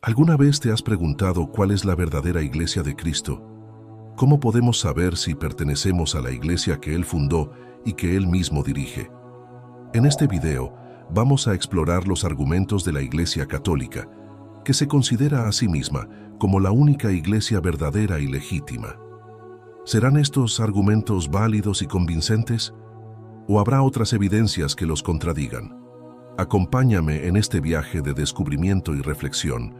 ¿Alguna vez te has preguntado cuál es la verdadera iglesia de Cristo? ¿Cómo podemos saber si pertenecemos a la iglesia que Él fundó y que Él mismo dirige? En este video vamos a explorar los argumentos de la Iglesia Católica, que se considera a sí misma como la única iglesia verdadera y legítima. ¿Serán estos argumentos válidos y convincentes? ¿O habrá otras evidencias que los contradigan? Acompáñame en este viaje de descubrimiento y reflexión,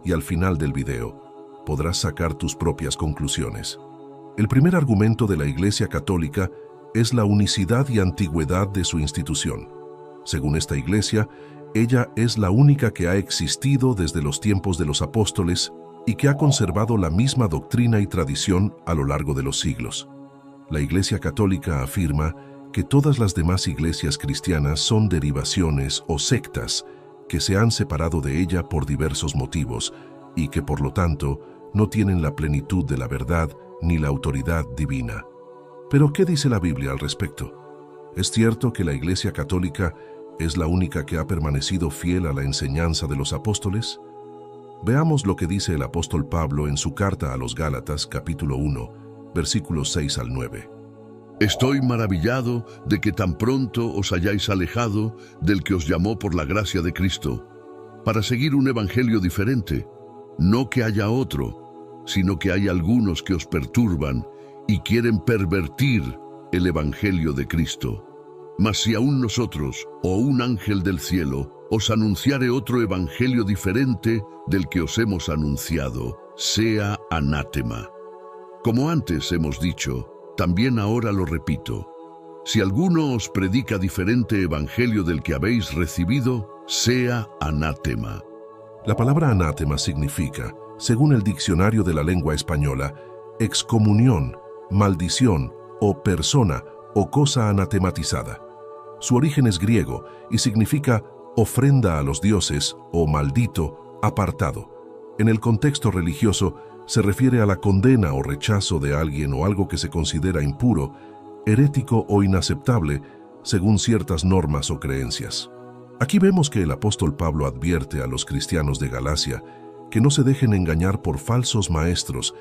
y al final del video podrás sacar tus propias conclusiones. El primer argumento de la Iglesia Católica es la unicidad y antigüedad de su institución. Según esta iglesia, ella es la única que ha existido desde los tiempos de los apóstoles y que ha conservado la misma doctrina y tradición a lo largo de los siglos. La Iglesia Católica afirma que todas las demás iglesias cristianas son derivaciones o sectas que se han separado de ella por diversos motivos y que, por lo tanto, no tienen la plenitud de la verdad ni la autoridad divina. Pero, ¿qué dice la Biblia al respecto? ¿Es cierto que la Iglesia Católica es la única que ha permanecido fiel a la enseñanza de los apóstoles? Veamos lo que dice el apóstol Pablo en su carta a los Gálatas, capítulo 1, versículos 6 al 9. Estoy maravillado de que tan pronto os hayáis alejado del que os llamó por la gracia de Cristo, para seguir un evangelio diferente. No que haya otro, sino que hay algunos que os perturban y quieren pervertir el evangelio de Cristo. Mas si aún nosotros, o un ángel del cielo, os anunciare otro evangelio diferente del que os hemos anunciado, sea anátema. Como antes hemos dicho, también ahora lo repito. Si alguno os predica diferente evangelio del que habéis recibido, sea anátema. La palabra anátema significa, según el diccionario de la lengua española, excomunión, maldición o persona o cosa anatematizada. Su origen es griego y significa ofrenda a los dioses o maldito, apartado. En el contexto religioso, se refiere a la condena o rechazo de alguien o algo que se considera impuro, herético o inaceptable según ciertas normas o creencias. Aquí vemos que el apóstol Pablo advierte a los cristianos de Galacia que no se dejen engañar por falsos maestros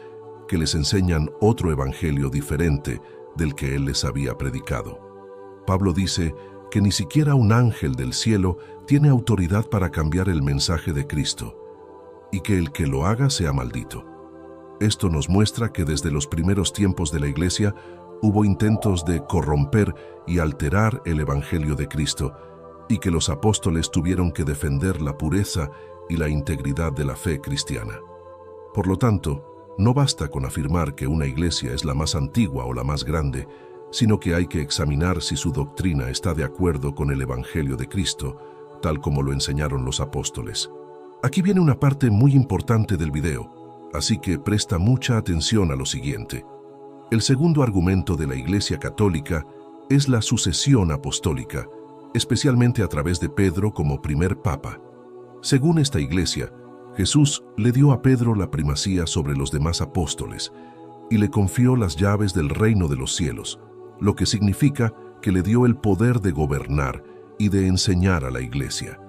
que les enseñan otro evangelio diferente del que él les había predicado. Pablo dice que ni siquiera un ángel del cielo tiene autoridad para cambiar el mensaje de Cristo y que el que lo haga sea maldito. Esto nos muestra que desde los primeros tiempos de la Iglesia hubo intentos de corromper y alterar el Evangelio de Cristo y que los apóstoles tuvieron que defender la pureza y la integridad de la fe cristiana. Por lo tanto, no basta con afirmar que una iglesia es la más antigua o la más grande, sino que hay que examinar si su doctrina está de acuerdo con el Evangelio de Cristo, tal como lo enseñaron los apóstoles. Aquí viene una parte muy importante del video. Así que presta mucha atención a lo siguiente. El segundo argumento de la Iglesia Católica es la sucesión apostólica, especialmente a través de Pedro como primer papa. Según esta iglesia, Jesús le dio a Pedro la primacía sobre los demás apóstoles y le confió las llaves del reino de los cielos, lo que significa que le dio el poder de gobernar y de enseñar a la iglesia.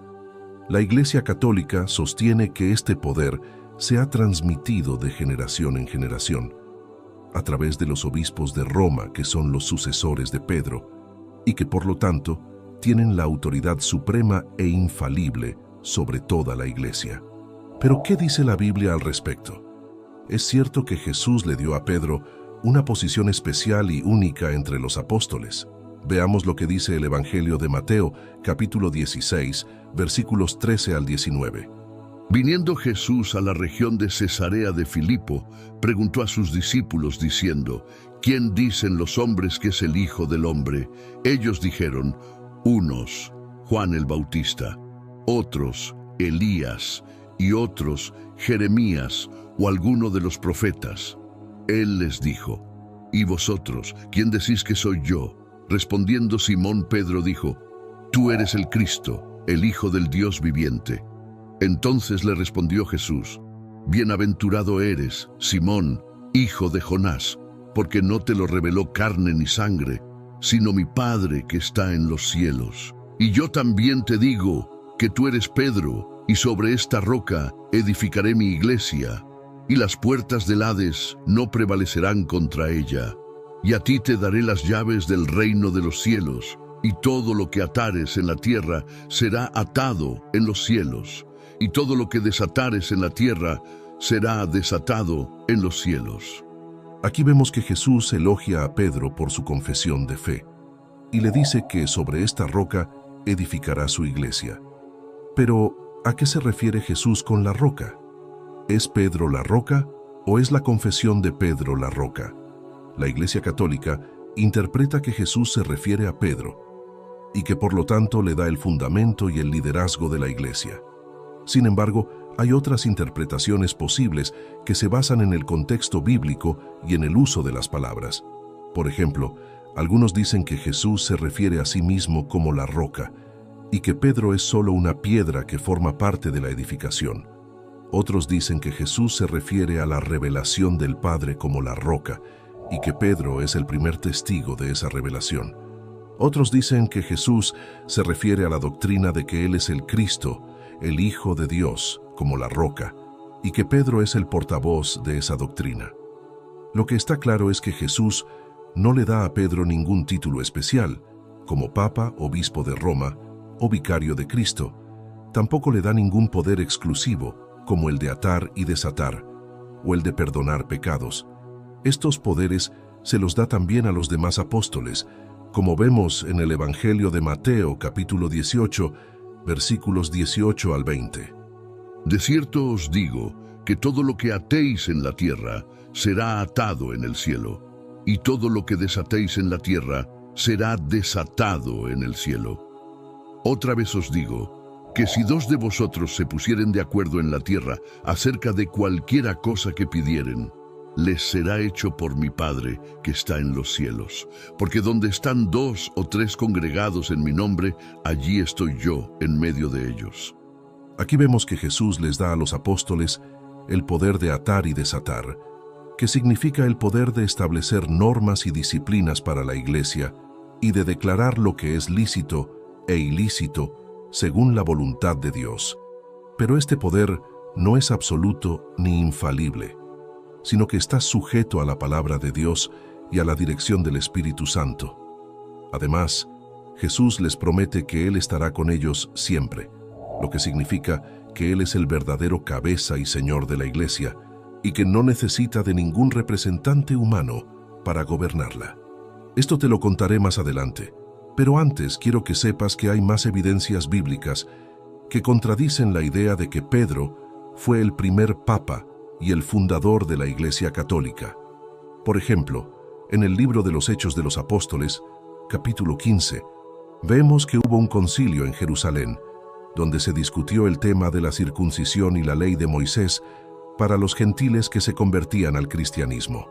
La Iglesia Católica sostiene que este poder se ha transmitido de generación en generación, a través de los obispos de Roma, que son los sucesores de Pedro, y que por lo tanto tienen la autoridad suprema e infalible sobre toda la Iglesia. Pero, ¿qué dice la Biblia al respecto? Es cierto que Jesús le dio a Pedro una posición especial y única entre los apóstoles. Veamos lo que dice el Evangelio de Mateo, capítulo 16, versículos 13 al 19. Viniendo Jesús a la región de Cesarea de Filipo, preguntó a sus discípulos diciendo, ¿quién dicen los hombres que es el Hijo del Hombre? Ellos dijeron, unos, Juan el Bautista, otros, Elías, y otros, Jeremías, o alguno de los profetas. Él les dijo, ¿y vosotros, quién decís que soy yo? Respondiendo Simón Pedro dijo, tú eres el Cristo, el Hijo del Dios viviente. Entonces le respondió Jesús, bienaventurado eres, Simón, hijo de Jonás, porque no te lo reveló carne ni sangre, sino mi Padre que está en los cielos. Y yo también te digo que tú eres Pedro, y sobre esta roca edificaré mi iglesia, y las puertas del Hades no prevalecerán contra ella. Y a ti te daré las llaves del reino de los cielos, y todo lo que atares en la tierra será atado en los cielos, y todo lo que desatares en la tierra será desatado en los cielos. Aquí vemos que Jesús elogia a Pedro por su confesión de fe, y le dice que sobre esta roca edificará su iglesia. Pero, ¿a qué se refiere Jesús con la roca? ¿Es Pedro la roca o es la confesión de Pedro la roca? La Iglesia Católica interpreta que Jesús se refiere a Pedro y que por lo tanto le da el fundamento y el liderazgo de la Iglesia. Sin embargo, hay otras interpretaciones posibles que se basan en el contexto bíblico y en el uso de las palabras. Por ejemplo, algunos dicen que Jesús se refiere a sí mismo como la roca y que Pedro es solo una piedra que forma parte de la edificación. Otros dicen que Jesús se refiere a la revelación del Padre como la roca y que Pedro es el primer testigo de esa revelación. Otros dicen que Jesús se refiere a la doctrina de que Él es el Cristo, el Hijo de Dios, como la roca, y que Pedro es el portavoz de esa doctrina. Lo que está claro es que Jesús no le da a Pedro ningún título especial, como Papa, Obispo de Roma o Vicario de Cristo. Tampoco le da ningún poder exclusivo, como el de atar y desatar, o el de perdonar pecados. Estos poderes se los da también a los demás apóstoles, como vemos en el Evangelio de Mateo, capítulo 18, versículos 18 al 20. De cierto os digo que todo lo que atéis en la tierra será atado en el cielo, y todo lo que desatéis en la tierra será desatado en el cielo. Otra vez os digo que si dos de vosotros se pusieren de acuerdo en la tierra acerca de cualquiera cosa que pidieren, les será hecho por mi Padre que está en los cielos. Porque donde están 2 o 3 congregados en mi nombre, allí estoy yo en medio de ellos. Aquí vemos que Jesús les da a los apóstoles el poder de atar y desatar, que significa el poder de establecer normas y disciplinas para la Iglesia y de declarar lo que es lícito e ilícito según la voluntad de Dios. Pero este poder no es absoluto ni infalible, sino que está sujeto a la palabra de Dios y a la dirección del Espíritu Santo. Además, Jesús les promete que Él estará con ellos siempre, lo que significa que Él es el verdadero cabeza y Señor de la Iglesia y que no necesita de ningún representante humano para gobernarla. Esto te lo contaré más adelante, pero antes quiero que sepas que hay más evidencias bíblicas que contradicen la idea de que Pedro fue el primer papa y el fundador de la Iglesia Católica. Por ejemplo, en el libro de los Hechos de los Apóstoles, capítulo 15, vemos que hubo un concilio en Jerusalén, donde se discutió el tema de la circuncisión y la ley de Moisés para los gentiles que se convertían al cristianismo.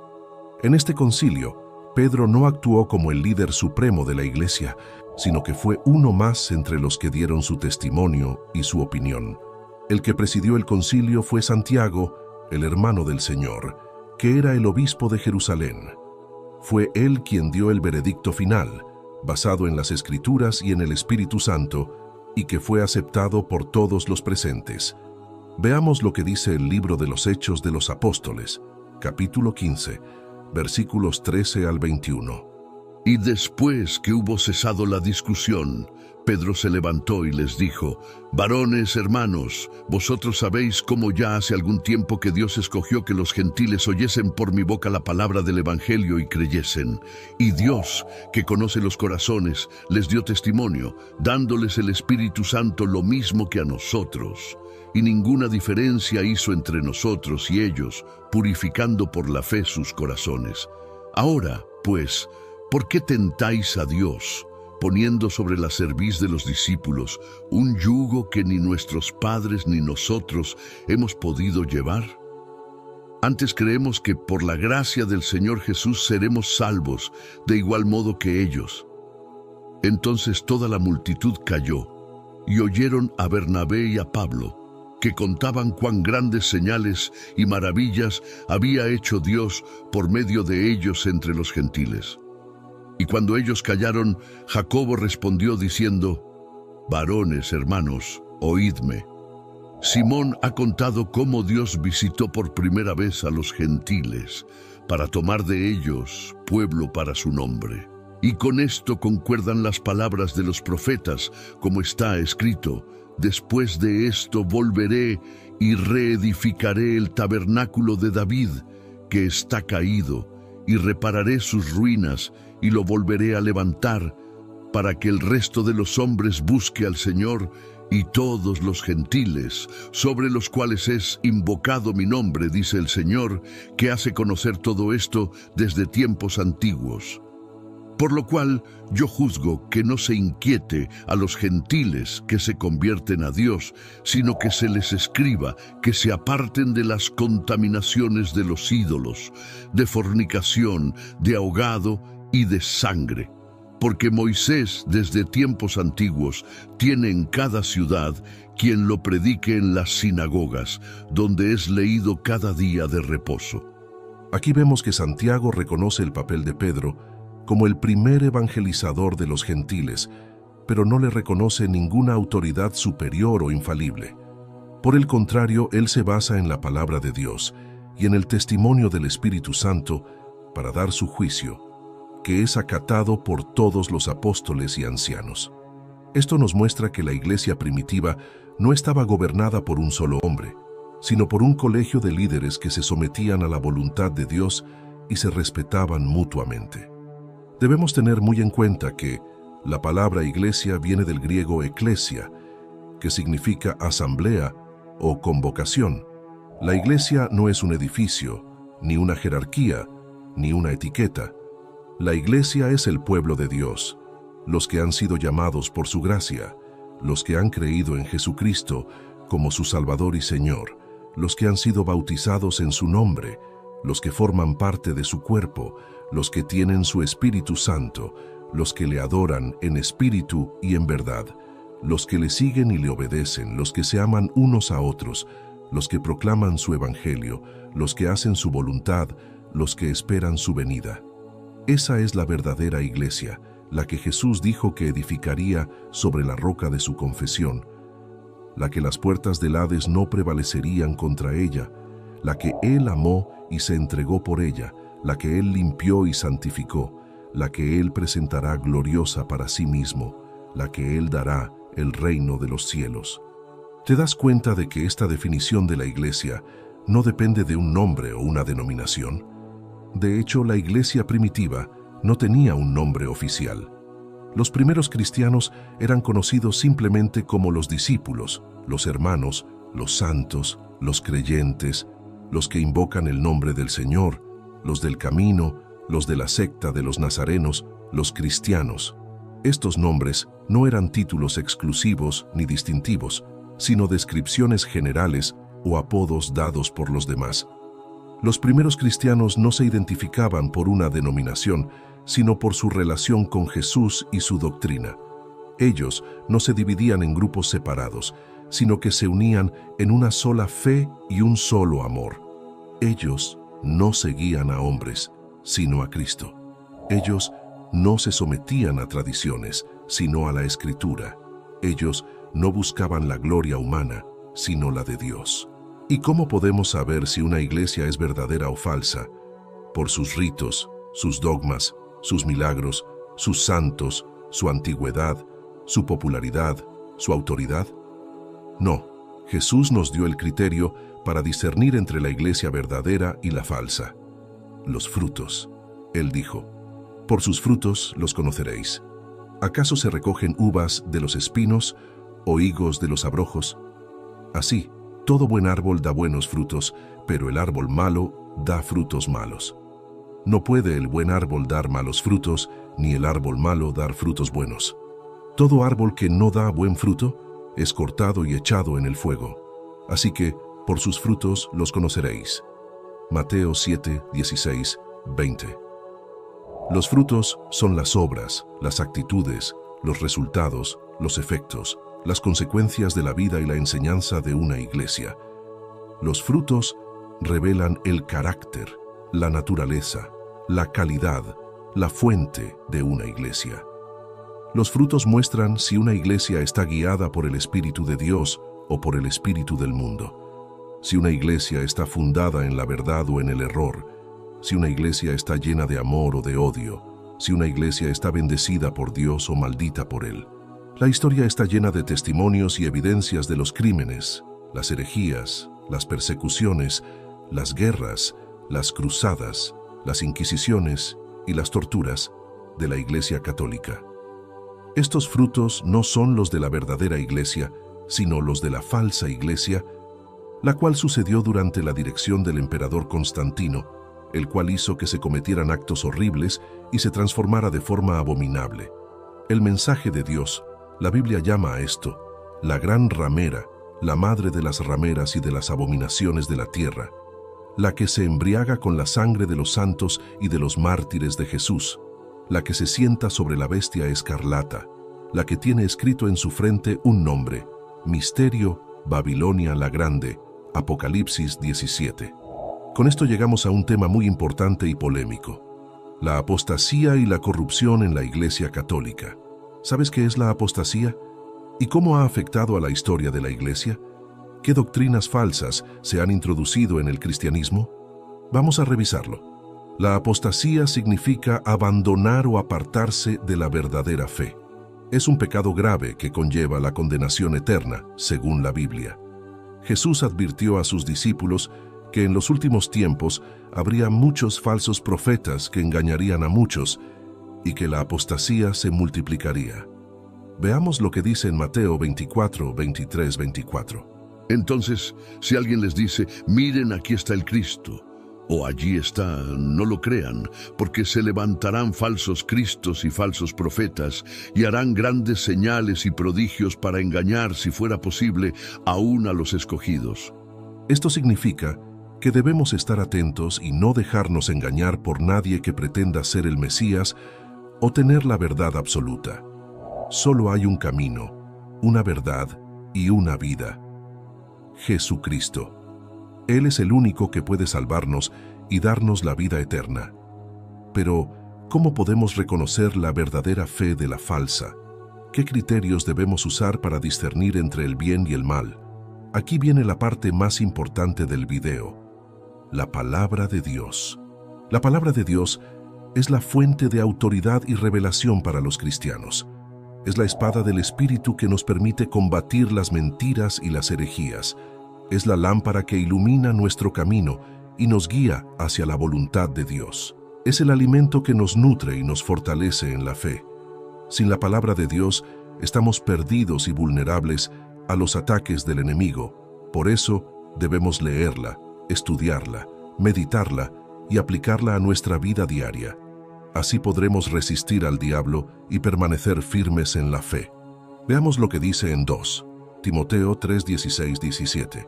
En este concilio, Pedro no actuó como el líder supremo de la Iglesia, sino que fue uno más entre los que dieron su testimonio y su opinión. El que presidió el concilio fue Santiago, el hermano del Señor, que era el obispo de Jerusalén. Fue él quien dio el veredicto final, basado en las Escrituras y en el Espíritu Santo, y que fue aceptado por todos los presentes. Veamos lo que dice el libro de los Hechos de los Apóstoles, capítulo 15, versículos 13 al 21. Y después que hubo cesado la discusión, Pedro se levantó y les dijo: Varones, hermanos, vosotros sabéis cómo ya hace algún tiempo que Dios escogió que los gentiles oyesen por mi boca la palabra del Evangelio y creyesen. Y Dios, que conoce los corazones, les dio testimonio, dándoles el Espíritu Santo lo mismo que a nosotros. Y ninguna diferencia hizo entre nosotros y ellos, purificando por la fe sus corazones. Ahora, pues, ¿por qué tentáis a Dios, poniendo sobre la cerviz de los discípulos un yugo que ni nuestros padres ni nosotros hemos podido llevar? Antes creemos que por la gracia del Señor Jesús seremos salvos, de igual modo que ellos. Entonces toda la multitud calló, y oyeron a Bernabé y a Pablo, que contaban cuán grandes señales y maravillas había hecho Dios por medio de ellos entre los gentiles. Y cuando ellos callaron, Jacobo respondió diciendo: Varones, hermanos, oídme. Simón ha contado cómo Dios visitó por primera vez a los gentiles para tomar de ellos pueblo para su nombre. Y con esto concuerdan las palabras de los profetas, como está escrito: después de esto volveré y reedificaré el tabernáculo de David, que está caído, y repararé sus ruinas y lo volveré a levantar, para que el resto de los hombres busque al Señor, y todos los gentiles, sobre los cuales es invocado mi nombre, dice el Señor, que hace conocer todo esto desde tiempos antiguos. Por lo cual yo juzgo que no se inquiete a los gentiles que se convierten a Dios, sino que se les escriba que se aparten de las contaminaciones de los ídolos, de fornicación, de ahogado y de sangre. Porque Moisés, desde tiempos antiguos, tiene en cada ciudad quien lo predique en las sinagogas, donde es leído cada día de reposo. Aquí vemos que Santiago reconoce el papel de Pedro como el primer evangelizador de los gentiles, pero no le reconoce ninguna autoridad superior o infalible. Por el contrario, él se basa en la palabra de Dios y en el testimonio del Espíritu Santo para dar su juicio, que es acatado por todos los apóstoles y ancianos. Esto nos muestra que la iglesia primitiva no estaba gobernada por un solo hombre, sino por un colegio de líderes que se sometían a la voluntad de Dios y se respetaban mutuamente. Debemos tener muy en cuenta que la palabra iglesia viene del griego eklesia, que significa asamblea o convocación. La iglesia no es un edificio, ni una jerarquía, ni una etiqueta. La iglesia es el pueblo de Dios, los que han sido llamados por su gracia, los que han creído en Jesucristo como su Salvador y Señor, los que han sido bautizados en su nombre, los que forman parte de su cuerpo, los que tienen su Espíritu Santo, los que le adoran en espíritu y en verdad, los que le siguen y le obedecen, los que se aman unos a otros, los que proclaman su evangelio, los que hacen su voluntad, los que esperan su venida. Esa es la verdadera iglesia, la que Jesús dijo que edificaría sobre la roca de su confesión, la que las puertas del Hades no prevalecerían contra ella, la que Él amó y se entregó por ella, la que Él limpió y santificó, la que Él presentará gloriosa para sí mismo, la que Él dará el reino de los cielos. ¿Te das cuenta de que esta definición de la iglesia no depende de un nombre o una denominación? De hecho, la iglesia primitiva no tenía un nombre oficial. Los primeros cristianos eran conocidos simplemente como los discípulos, los hermanos, los santos, los creyentes, los que invocan el nombre del Señor, los del camino, los de la secta de los nazarenos, los cristianos. Estos nombres no eran títulos exclusivos ni distintivos, sino descripciones generales o apodos dados por los demás. Los primeros cristianos no se identificaban por una denominación, sino por su relación con Jesús y su doctrina. Ellos no se dividían en grupos separados, sino que se unían en una sola fe y un solo amor. Ellos no seguían a hombres, sino a Cristo. Ellos no se sometían a tradiciones, sino a la Escritura. Ellos no buscaban la gloria humana, sino la de Dios. ¿Y cómo podemos saber si una iglesia es verdadera o falsa? Por sus ritos, sus dogmas, sus milagros, sus santos, su antigüedad, su popularidad, su autoridad. No, Jesús nos dio el criterio para discernir entre la iglesia verdadera y la falsa. Los frutos. Él dijo: por sus frutos los conoceréis. ¿Acaso se recogen uvas de los espinos o higos de los abrojos? Así, todo buen árbol da buenos frutos, pero el árbol malo da frutos malos. No puede el buen árbol dar malos frutos, ni el árbol malo dar frutos buenos. Todo árbol que no da buen fruto es cortado y echado en el fuego. Así que, por sus frutos los conoceréis. Mateo 7, 16, 20. Los frutos son las obras, las actitudes, los resultados, los efectos, las consecuencias de la vida y la enseñanza de una iglesia. Los frutos revelan el carácter, la naturaleza, la calidad, la fuente de una iglesia. Los frutos muestran si una iglesia está guiada por el Espíritu de Dios o por el espíritu del mundo. Si una iglesia está fundada en la verdad o en el error, si una iglesia está llena de amor o de odio, si una iglesia está bendecida por Dios o maldita por Él. La historia está llena de testimonios y evidencias de los crímenes, las herejías, las persecuciones, las guerras, las cruzadas, las inquisiciones y las torturas de la Iglesia Católica. Estos frutos no son los de la verdadera Iglesia, sino los de la falsa Iglesia, la cual sucedió durante la dirección del emperador Constantino, el cual hizo que se cometieran actos horribles y se transformara de forma abominable. El mensaje de Dios, la Biblia llama a esto, la gran ramera, la madre de las rameras y de las abominaciones de la tierra, la que se embriaga con la sangre de los santos y de los mártires de Jesús, la que se sienta sobre la bestia escarlata, la que tiene escrito en su frente un nombre, Misterio, Babilonia la Grande, Apocalipsis 17. Con esto llegamos a un tema muy importante y polémico, la apostasía y la corrupción en la Iglesia Católica. ¿Sabes qué es la apostasía? ¿Y cómo ha afectado a la historia de la Iglesia? ¿Qué doctrinas falsas se han introducido en el cristianismo? Vamos a revisarlo. La apostasía significa abandonar o apartarse de la verdadera fe. Es un pecado grave que conlleva la condenación eterna, según la Biblia. Jesús advirtió a sus discípulos que en los últimos tiempos habría muchos falsos profetas que engañarían a muchos y que la apostasía se multiplicaría. Veamos lo que dice en Mateo 24, 23, 24. Entonces, si alguien les dice, miren, aquí está el Cristo, o allí está, no lo crean, porque se levantarán falsos cristos y falsos profetas, y harán grandes señales y prodigios para engañar, si fuera posible, aún a los escogidos. Esto significa que debemos estar atentos y no dejarnos engañar por nadie que pretenda ser el Mesías o tener la verdad absoluta. Solo hay un camino, una verdad y una vida: Jesucristo. Él es el único que puede salvarnos y darnos la vida eterna. Pero, ¿cómo podemos reconocer la verdadera fe de la falsa? ¿Qué criterios debemos usar para discernir entre el bien y el mal? Aquí viene la parte más importante del video: la palabra de Dios. La palabra de Dios es la fuente de autoridad y revelación para los cristianos. Es la espada del Espíritu que nos permite combatir las mentiras y las herejías. Es la lámpara que ilumina nuestro camino y nos guía hacia la voluntad de Dios. Es el alimento que nos nutre y nos fortalece en la fe. Sin la palabra de Dios, estamos perdidos y vulnerables a los ataques del enemigo. Por eso, debemos leerla, estudiarla, meditarla y aplicarla a nuestra vida diaria. Así podremos resistir al diablo y permanecer firmes en la fe. Veamos lo que dice en 2 Timoteo 3, 16, 17.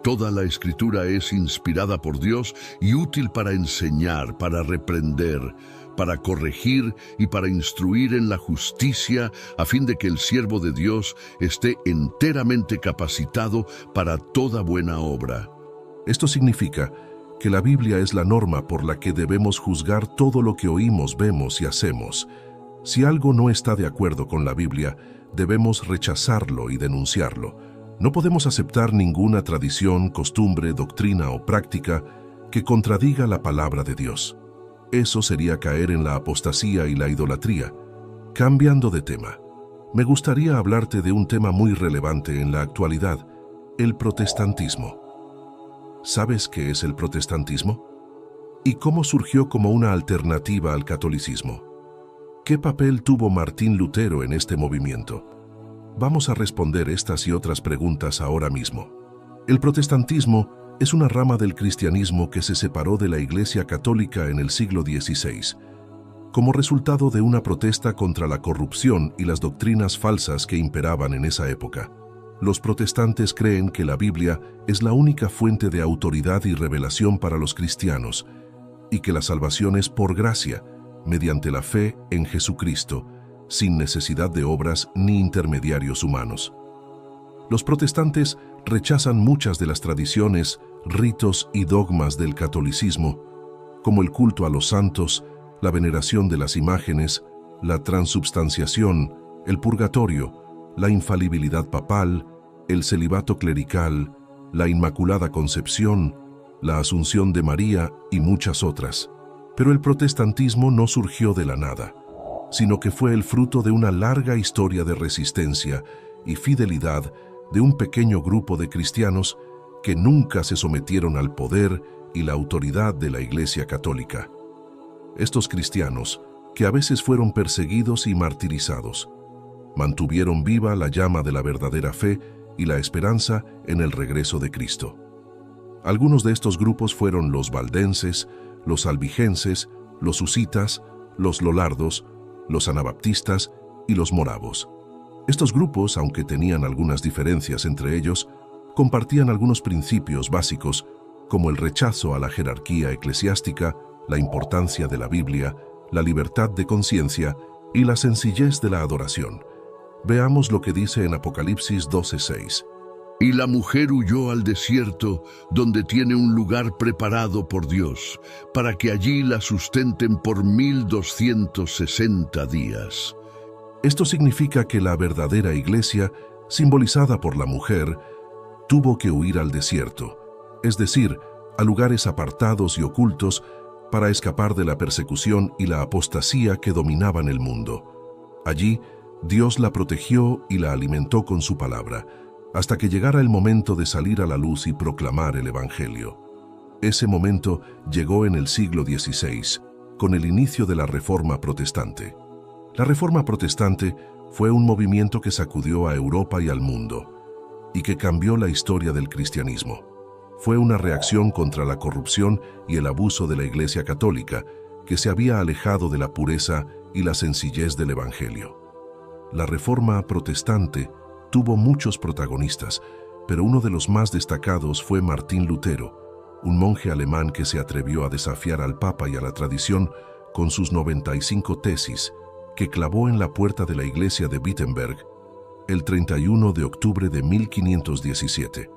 Toda la Escritura es inspirada por Dios y útil para enseñar, para reprender, para corregir y para instruir en la justicia, a fin de que el siervo de Dios esté enteramente capacitado para toda buena obra. Esto significa que la Biblia es la norma por la que debemos juzgar todo lo que oímos, vemos y hacemos. Si algo no está de acuerdo con la Biblia, debemos rechazarlo y denunciarlo. No podemos aceptar ninguna tradición, costumbre, doctrina o práctica que contradiga la palabra de Dios. Eso sería caer en la apostasía y la idolatría. Cambiando de tema, me gustaría hablarte de un tema muy relevante en la actualidad: el protestantismo. ¿Sabes qué es el protestantismo? ¿Y cómo surgió como una alternativa al catolicismo? ¿Qué papel tuvo Martín Lutero en este movimiento? Vamos a responder estas y otras preguntas ahora mismo. El protestantismo es una rama del cristianismo que se separó de la Iglesia Católica en el siglo XVI, como resultado de una protesta contra la corrupción y las doctrinas falsas que imperaban en esa época. Los protestantes creen que la Biblia es la única fuente de autoridad y revelación para los cristianos y que la salvación es por gracia, mediante la fe en Jesucristo, sin necesidad de obras ni intermediarios humanos. Los protestantes rechazan muchas de las tradiciones, ritos y dogmas del catolicismo, como el culto a los santos, la veneración de las imágenes, la transubstanciación, el purgatorio, la infalibilidad papal, el celibato clerical, la Inmaculada Concepción, la Asunción de María y muchas otras. Pero el protestantismo no surgió de la nada, sino que fue el fruto de una larga historia de resistencia y fidelidad de un pequeño grupo de cristianos que nunca se sometieron al poder y la autoridad de la Iglesia Católica. Estos cristianos, que a veces fueron perseguidos y martirizados, mantuvieron viva la llama de la verdadera fe y la esperanza en el regreso de Cristo. Algunos de estos grupos fueron los valdenses, los albigenses, los husitas, los lolardos, los anabaptistas y los moravos. Estos grupos, aunque tenían algunas diferencias entre ellos, compartían algunos principios básicos como el rechazo a la jerarquía eclesiástica, la importancia de la Biblia, la libertad de conciencia y la sencillez de la adoración. Veamos lo que dice en Apocalipsis 12:6. Y la mujer huyó al desierto, donde tiene un lugar preparado por Dios, para que allí la sustenten por 1260 días. Esto significa que la verdadera iglesia, simbolizada por la mujer, tuvo que huir al desierto, es decir, a lugares apartados y ocultos para escapar de la persecución y la apostasía que dominaban el mundo. Allí, Dios la protegió y la alimentó con su palabra, hasta que llegara el momento de salir a la luz y proclamar el Evangelio. Ese momento llegó en el siglo XVI, con el inicio de la Reforma Protestante. La Reforma Protestante fue un movimiento que sacudió a Europa y al mundo, y que cambió la historia del cristianismo. Fue una reacción contra la corrupción y el abuso de la Iglesia Católica, que se había alejado de la pureza y la sencillez del Evangelio. La Reforma Protestante tuvo muchos protagonistas, pero uno de los más destacados fue Martín Lutero, un monje alemán que se atrevió a desafiar al Papa y a la tradición con sus 95 tesis, que clavó en la puerta de la iglesia de Wittenberg el 31 de octubre de 1517.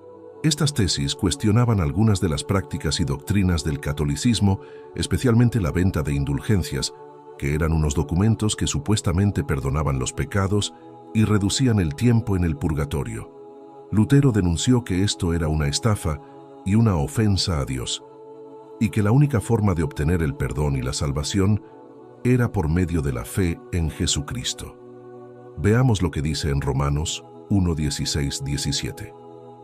Estas tesis cuestionaban algunas de las prácticas y doctrinas del catolicismo, especialmente la venta de indulgencias, que eran unos documentos que supuestamente perdonaban los pecados y reducían el tiempo en el purgatorio. Lutero denunció que esto era una estafa y una ofensa a Dios, y que la única forma de obtener el perdón y la salvación era por medio de la fe en Jesucristo. Veamos lo que dice en Romanos 1:16-17.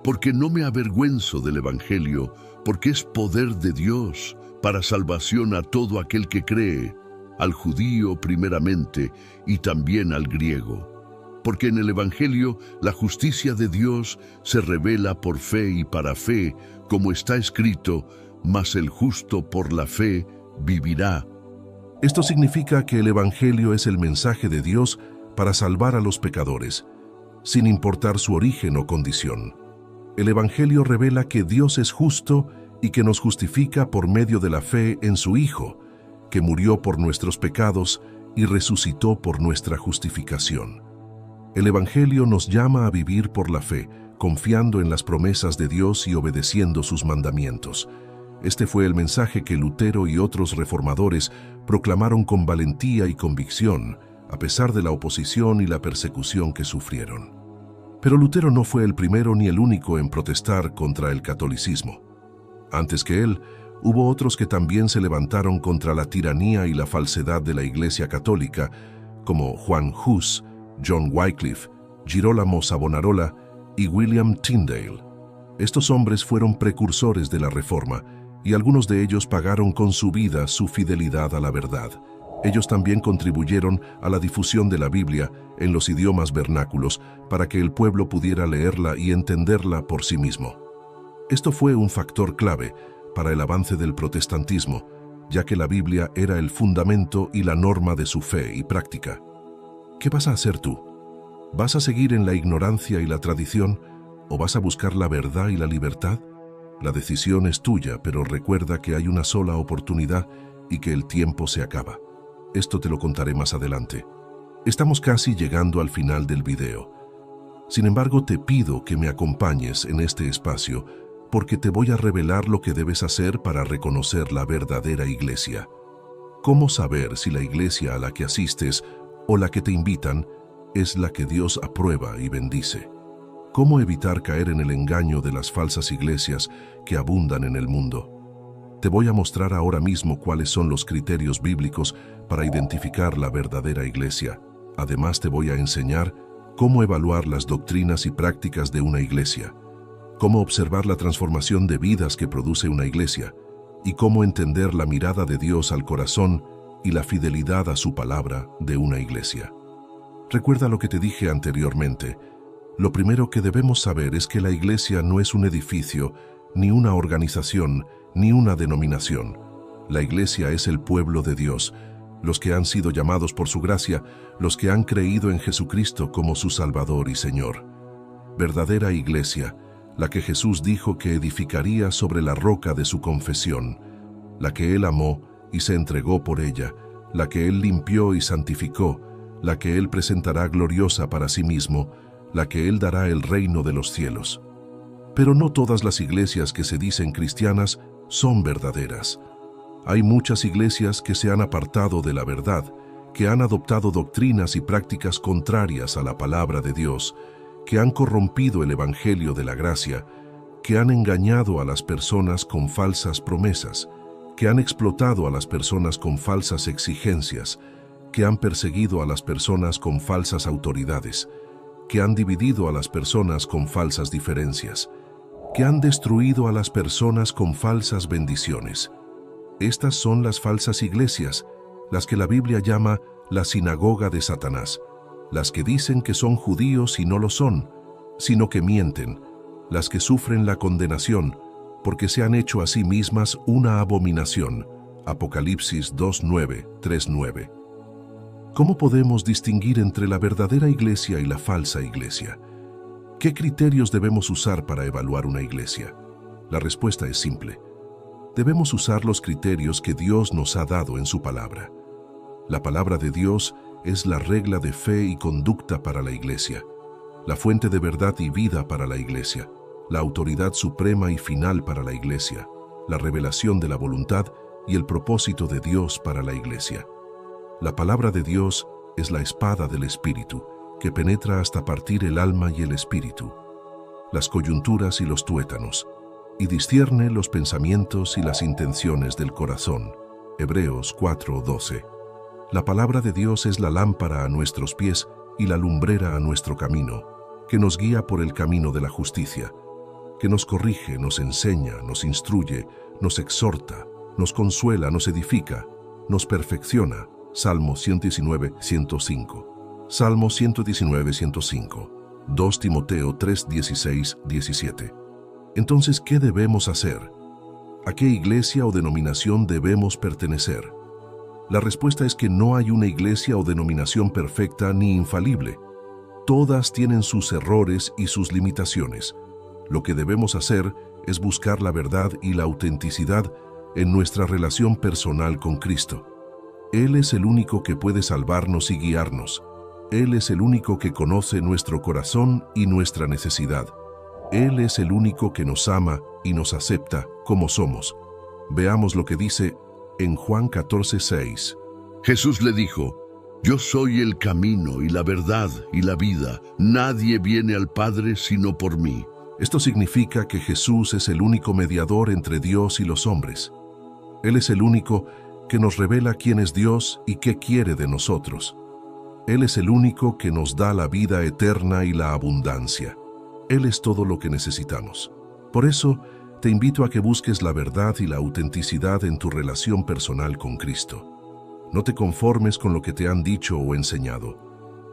Porque no me avergüenzo del Evangelio, porque es poder de Dios para salvación a todo aquel que cree, al judío primeramente y también al griego. Porque en el Evangelio la justicia de Dios se revela por fe y para fe, como está escrito, mas el justo por la fe vivirá. Esto significa que el Evangelio es el mensaje de Dios para salvar a los pecadores, sin importar su origen o condición. El Evangelio revela que Dios es justo y que nos justifica por medio de la fe en su Hijo, que murió por nuestros pecados y resucitó por nuestra justificación. El Evangelio nos llama a vivir por la fe, confiando en las promesas de Dios y obedeciendo sus mandamientos. Este fue el mensaje que Lutero y otros reformadores proclamaron con valentía y convicción, a pesar de la oposición y la persecución que sufrieron. Pero Lutero no fue el primero ni el único en protestar contra el catolicismo. Antes que él, hubo otros que también se levantaron contra la tiranía y la falsedad de la Iglesia Católica, como Juan Hus, John Wycliffe, Girolamo Savonarola y William Tyndale. Estos hombres fueron precursores de la Reforma, y algunos de ellos pagaron con su vida su fidelidad a la verdad. Ellos también contribuyeron a la difusión de la Biblia en los idiomas vernáculos para que el pueblo pudiera leerla y entenderla por sí mismo. Esto fue un factor clave para el avance del protestantismo, ya que la Biblia era el fundamento y la norma de su fe y práctica. ¿Qué vas a hacer tú? ¿Vas a seguir en la ignorancia y la tradición o vas a buscar la verdad y la libertad? La decisión es tuya, pero recuerda que hay una sola oportunidad y que el tiempo se acaba. Esto te lo contaré más adelante. Estamos casi llegando al final del video. Sin embargo, te pido que me acompañes en este espacio porque te voy a revelar lo que debes hacer para reconocer la verdadera iglesia. ¿Cómo saber si la iglesia a la que asistes o la que te invitan es la que Dios aprueba y bendice? ¿Cómo evitar caer en el engaño de las falsas iglesias que abundan en el mundo? Te voy a mostrar ahora mismo cuáles son los criterios bíblicos para identificar la verdadera iglesia. Además, te voy a enseñar cómo evaluar las doctrinas y prácticas de una iglesia, cómo observar la transformación de vidas que produce una iglesia y cómo entender la mirada de Dios al corazón y la fidelidad a su palabra de una iglesia. Recuerda lo que te dije anteriormente. Lo primero que debemos saber es que la iglesia no es un edificio, ni una organización, ni una denominación. La iglesia es el pueblo de Dios, los que han sido llamados por su gracia, los que han creído en Jesucristo como su Salvador y Señor. Verdadera iglesia, la que Jesús dijo que edificaría sobre la roca de su confesión, la que Él amó y se entregó por ella, la que Él limpió y santificó, la que Él presentará gloriosa para sí mismo, la que Él dará el reino de los cielos. Pero no todas las iglesias que se dicen cristianas son verdaderas. Hay muchas iglesias que se han apartado de la verdad, que han adoptado doctrinas y prácticas contrarias a la palabra de Dios, que han corrompido el evangelio de la gracia, que han engañado a las personas con falsas promesas, que han explotado a las personas con falsas exigencias, que han perseguido a las personas con falsas autoridades, que han dividido a las personas con falsas diferencias, que han destruido a las personas con falsas bendiciones. Estas son las falsas iglesias, las que la Biblia llama la sinagoga de Satanás, las que dicen que son judíos y no lo son, sino que mienten, las que sufren la condenación, porque se han hecho a sí mismas una abominación. Apocalipsis 2:9, 3:9. ¿Cómo podemos distinguir entre la verdadera iglesia y la falsa iglesia? ¿Qué criterios debemos usar para evaluar una iglesia? La respuesta es simple. Debemos usar los criterios que Dios nos ha dado en su palabra. La palabra de Dios es la regla de fe y conducta para la iglesia, la fuente de verdad y vida para la iglesia, la autoridad suprema y final para la iglesia, la revelación de la voluntad y el propósito de Dios para la iglesia. La palabra de Dios es la espada del Espíritu, que penetra hasta partir el alma y el espíritu, las coyunturas y los tuétanos, y discierne los pensamientos y las intenciones del corazón. Hebreos 4:12. La palabra de Dios es la lámpara a nuestros pies y la lumbrera a nuestro camino, que nos guía por el camino de la justicia, que nos corrige, nos enseña, nos instruye, nos exhorta, nos consuela, nos edifica, nos perfecciona. Salmo 119, 105. Salmo 119, 105. 2 Timoteo 3, 16, 17. Entonces, ¿qué debemos hacer? ¿A qué iglesia o denominación debemos pertenecer? La respuesta es que no hay una iglesia o denominación perfecta ni infalible. Todas tienen sus errores y sus limitaciones. Lo que debemos hacer es buscar la verdad y la autenticidad en nuestra relación personal con Cristo. Él es el único que puede salvarnos y guiarnos. Él es el único que conoce nuestro corazón y nuestra necesidad. Él es el único que nos ama y nos acepta como somos. Veamos lo que dice en Juan 14:6. Jesús le dijo: Yo soy el camino y la verdad y la vida. Nadie viene al Padre sino por mí. Esto significa que Jesús es el único mediador entre Dios y los hombres. Él es el único que nos revela quién es Dios y qué quiere de nosotros. Él es el único que nos da la vida eterna y la abundancia. Él es todo lo que necesitamos. Por eso, te invito a que busques la verdad y la autenticidad en tu relación personal con Cristo. No te conformes con lo que te han dicho o enseñado.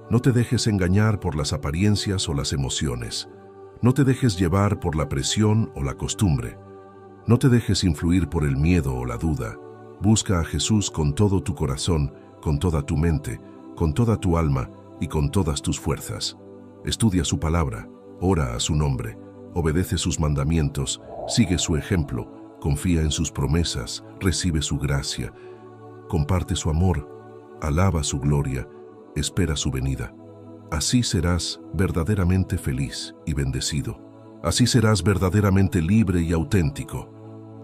No te dejes engañar por las apariencias o las emociones. No te dejes llevar por la presión o la costumbre. No te dejes influir por el miedo o la duda. Busca a Jesús con todo tu corazón, con toda tu mente, con toda tu alma y con todas tus fuerzas. Estudia su palabra, ora a su nombre, obedece sus mandamientos, sigue su ejemplo, confía en sus promesas, recibe su gracia, comparte su amor, alaba su gloria, espera su venida. Así serás verdaderamente feliz y bendecido. Así serás verdaderamente libre y auténtico.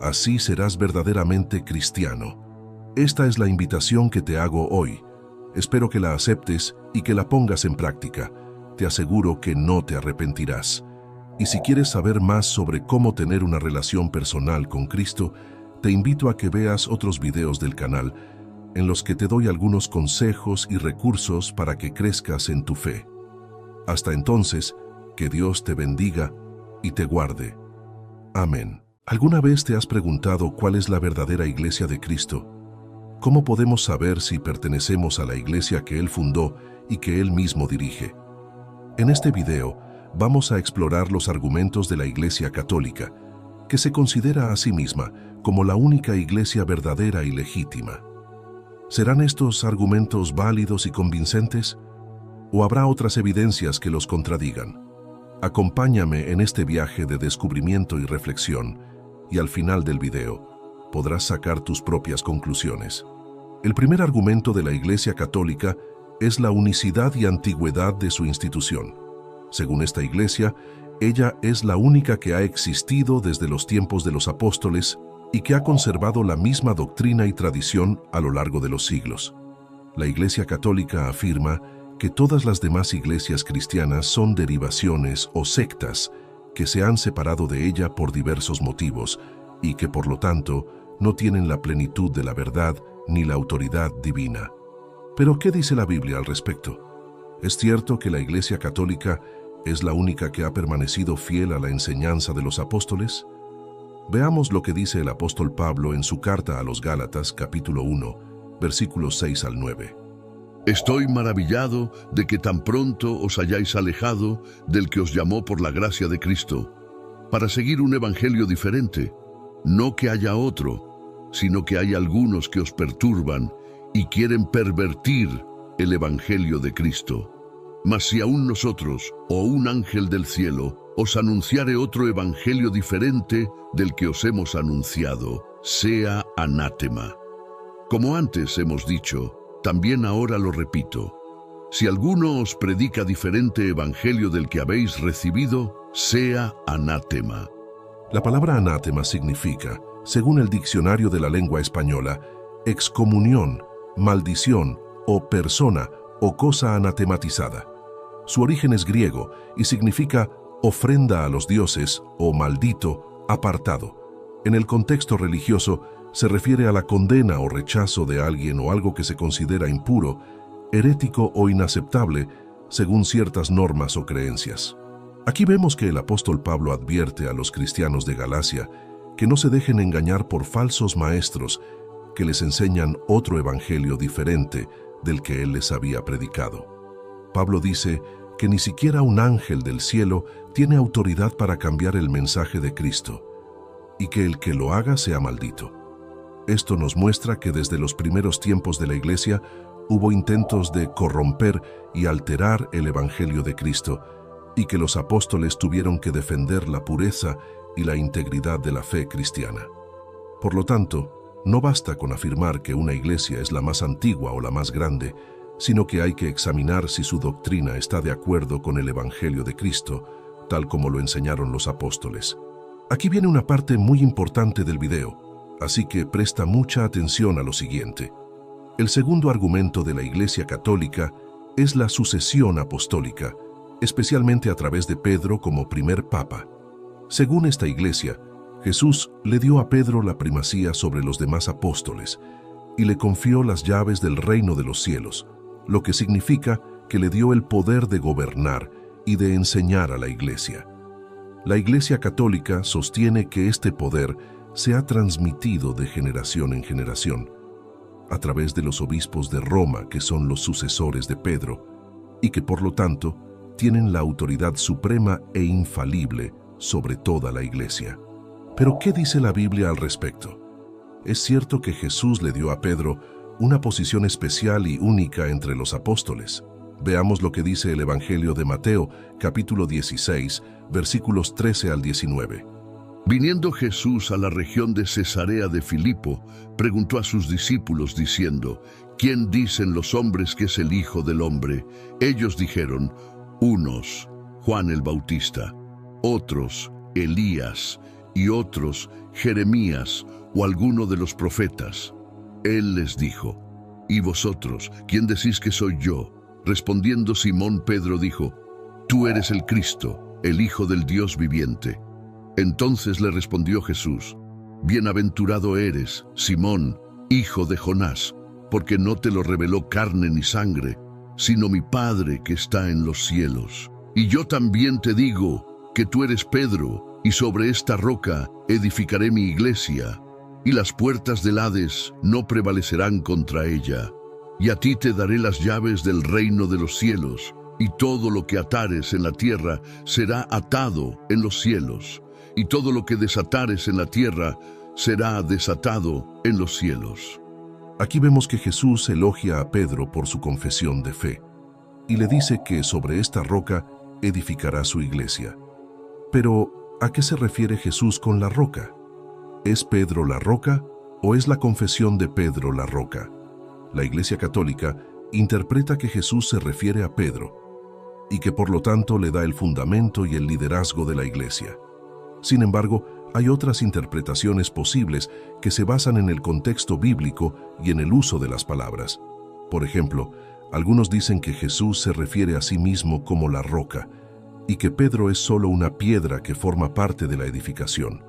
Así serás verdaderamente cristiano. Esta es la invitación que te hago hoy. Espero que la aceptes y que la pongas en práctica. Te aseguro que no te arrepentirás. Y si quieres saber más sobre cómo tener una relación personal con Cristo, te invito a que veas otros videos del canal en los que te doy algunos consejos y recursos para que crezcas en tu fe. Hasta entonces, que Dios te bendiga y te guarde. Amén. ¿Alguna vez te has preguntado cuál es la verdadera iglesia de Cristo? ¿Cómo podemos saber si pertenecemos a la iglesia que Él fundó y que Él mismo dirige? En este video vamos a explorar los argumentos de la Iglesia Católica, que se considera a sí misma como la única iglesia verdadera y legítima. ¿Serán estos argumentos válidos y convincentes? ¿O habrá otras evidencias que los contradigan? Acompáñame en este viaje de descubrimiento y reflexión, y al final del video podrás sacar tus propias conclusiones. El primer argumento de la Iglesia Católica es la unicidad y antigüedad de su institución. Según esta iglesia, ella es la única que ha existido desde los tiempos de los apóstoles y que ha conservado la misma doctrina y tradición a lo largo de los siglos. La Iglesia Católica afirma que todas las demás iglesias cristianas son derivaciones o sectas que se han separado de ella por diversos motivos y que, por lo tanto, no tienen la plenitud de la verdad ni la autoridad divina. ¿Pero qué dice la Biblia al respecto? ¿Es cierto que la Iglesia Católica es la única que ha permanecido fiel a la enseñanza de los apóstoles? Veamos lo que dice el apóstol Pablo en su carta a los Gálatas, capítulo 1, versículos 6 al 9. Estoy maravillado de que tan pronto os hayáis alejado del que os llamó por la gracia de Cristo, para seguir un evangelio diferente. No que haya otro, sino que hay algunos que os perturban y quieren pervertir el evangelio de Cristo. Mas si aún nosotros, o un ángel del cielo, os anunciare otro evangelio diferente del que os hemos anunciado, sea anátema. Como antes hemos dicho, también ahora lo repito. Si alguno os predica diferente evangelio del que habéis recibido, sea anátema. La palabra anátema significa, según el diccionario de la lengua española, excomunión, maldición o persona o cosa anatematizada. Su origen es griego y significa ofrenda a los dioses o maldito, apartado. En el contexto religioso se refiere a la condena o rechazo de alguien o algo que se considera impuro, herético o inaceptable según ciertas normas o creencias. Aquí vemos que el apóstol Pablo advierte a los cristianos de Galacia que no se dejen engañar por falsos maestros que les enseñan otro evangelio diferente del que él les había predicado. Pablo dice que ni siquiera un ángel del cielo tiene autoridad para cambiar el mensaje de Cristo, y que el que lo haga sea maldito. Esto nos muestra que desde los primeros tiempos de la Iglesia hubo intentos de corromper y alterar el evangelio de Cristo, y que los apóstoles tuvieron que defender la pureza y la integridad de la fe cristiana. Por lo tanto, no basta con afirmar que una iglesia es la más antigua o la más grande, sino que hay que examinar si su doctrina está de acuerdo con el Evangelio de Cristo, tal como lo enseñaron los apóstoles. Aquí viene una parte muy importante del video, así que presta mucha atención a lo siguiente. El segundo argumento de la Iglesia Católica es la sucesión apostólica, especialmente a través de Pedro como primer papa. Según esta iglesia, Jesús le dio a Pedro la primacía sobre los demás apóstoles y le confió las llaves del reino de los cielos, lo que significa que le dio el poder de gobernar y de enseñar a la iglesia. La Iglesia Católica sostiene que este poder se ha transmitido de generación en generación, a través de los obispos de Roma, que son los sucesores de Pedro, y que por lo tanto tienen la autoridad suprema e infalible sobre toda la iglesia. Pero ¿qué dice la Biblia al respecto? Es cierto que Jesús le dio a Pedro una posición especial y única entre los apóstoles. Veamos lo que dice el Evangelio de Mateo, capítulo 16, versículos 13 al 19. Viniendo Jesús a la región de Cesarea de Filipo, preguntó a sus discípulos diciendo, ¿quién dicen los hombres que es el Hijo del Hombre? Ellos dijeron, unos, Juan el Bautista, otros, Elías, y otros, Jeremías o alguno de los profetas. Él les dijo, ¿y vosotros, quién decís que soy yo? Respondiendo Simón Pedro dijo, tú eres el Cristo, el Hijo del Dios viviente. Entonces le respondió Jesús: Bienaventurado eres, Simón, hijo de Jonás, porque no te lo reveló carne ni sangre, sino mi Padre que está en los cielos. Y yo también te digo que tú eres Pedro, y sobre esta roca edificaré mi iglesia, y las puertas del Hades no prevalecerán contra ella. Y a ti te daré las llaves del reino de los cielos, y todo lo que atares en la tierra será atado en los cielos, y todo lo que desatares en la tierra será desatado en los cielos. Aquí vemos que Jesús elogia a Pedro por su confesión de fe, y le dice que sobre esta roca edificará su iglesia. Pero, ¿a qué se refiere Jesús con la roca? ¿Es Pedro la roca o es la confesión de Pedro la roca? La Iglesia Católica interpreta que Jesús se refiere a Pedro y que por lo tanto le da el fundamento y el liderazgo de la Iglesia. Sin embargo, hay otras interpretaciones posibles que se basan en el contexto bíblico y en el uso de las palabras. Por ejemplo, algunos dicen que Jesús se refiere a sí mismo como la roca y que Pedro es solo una piedra que forma parte de la edificación.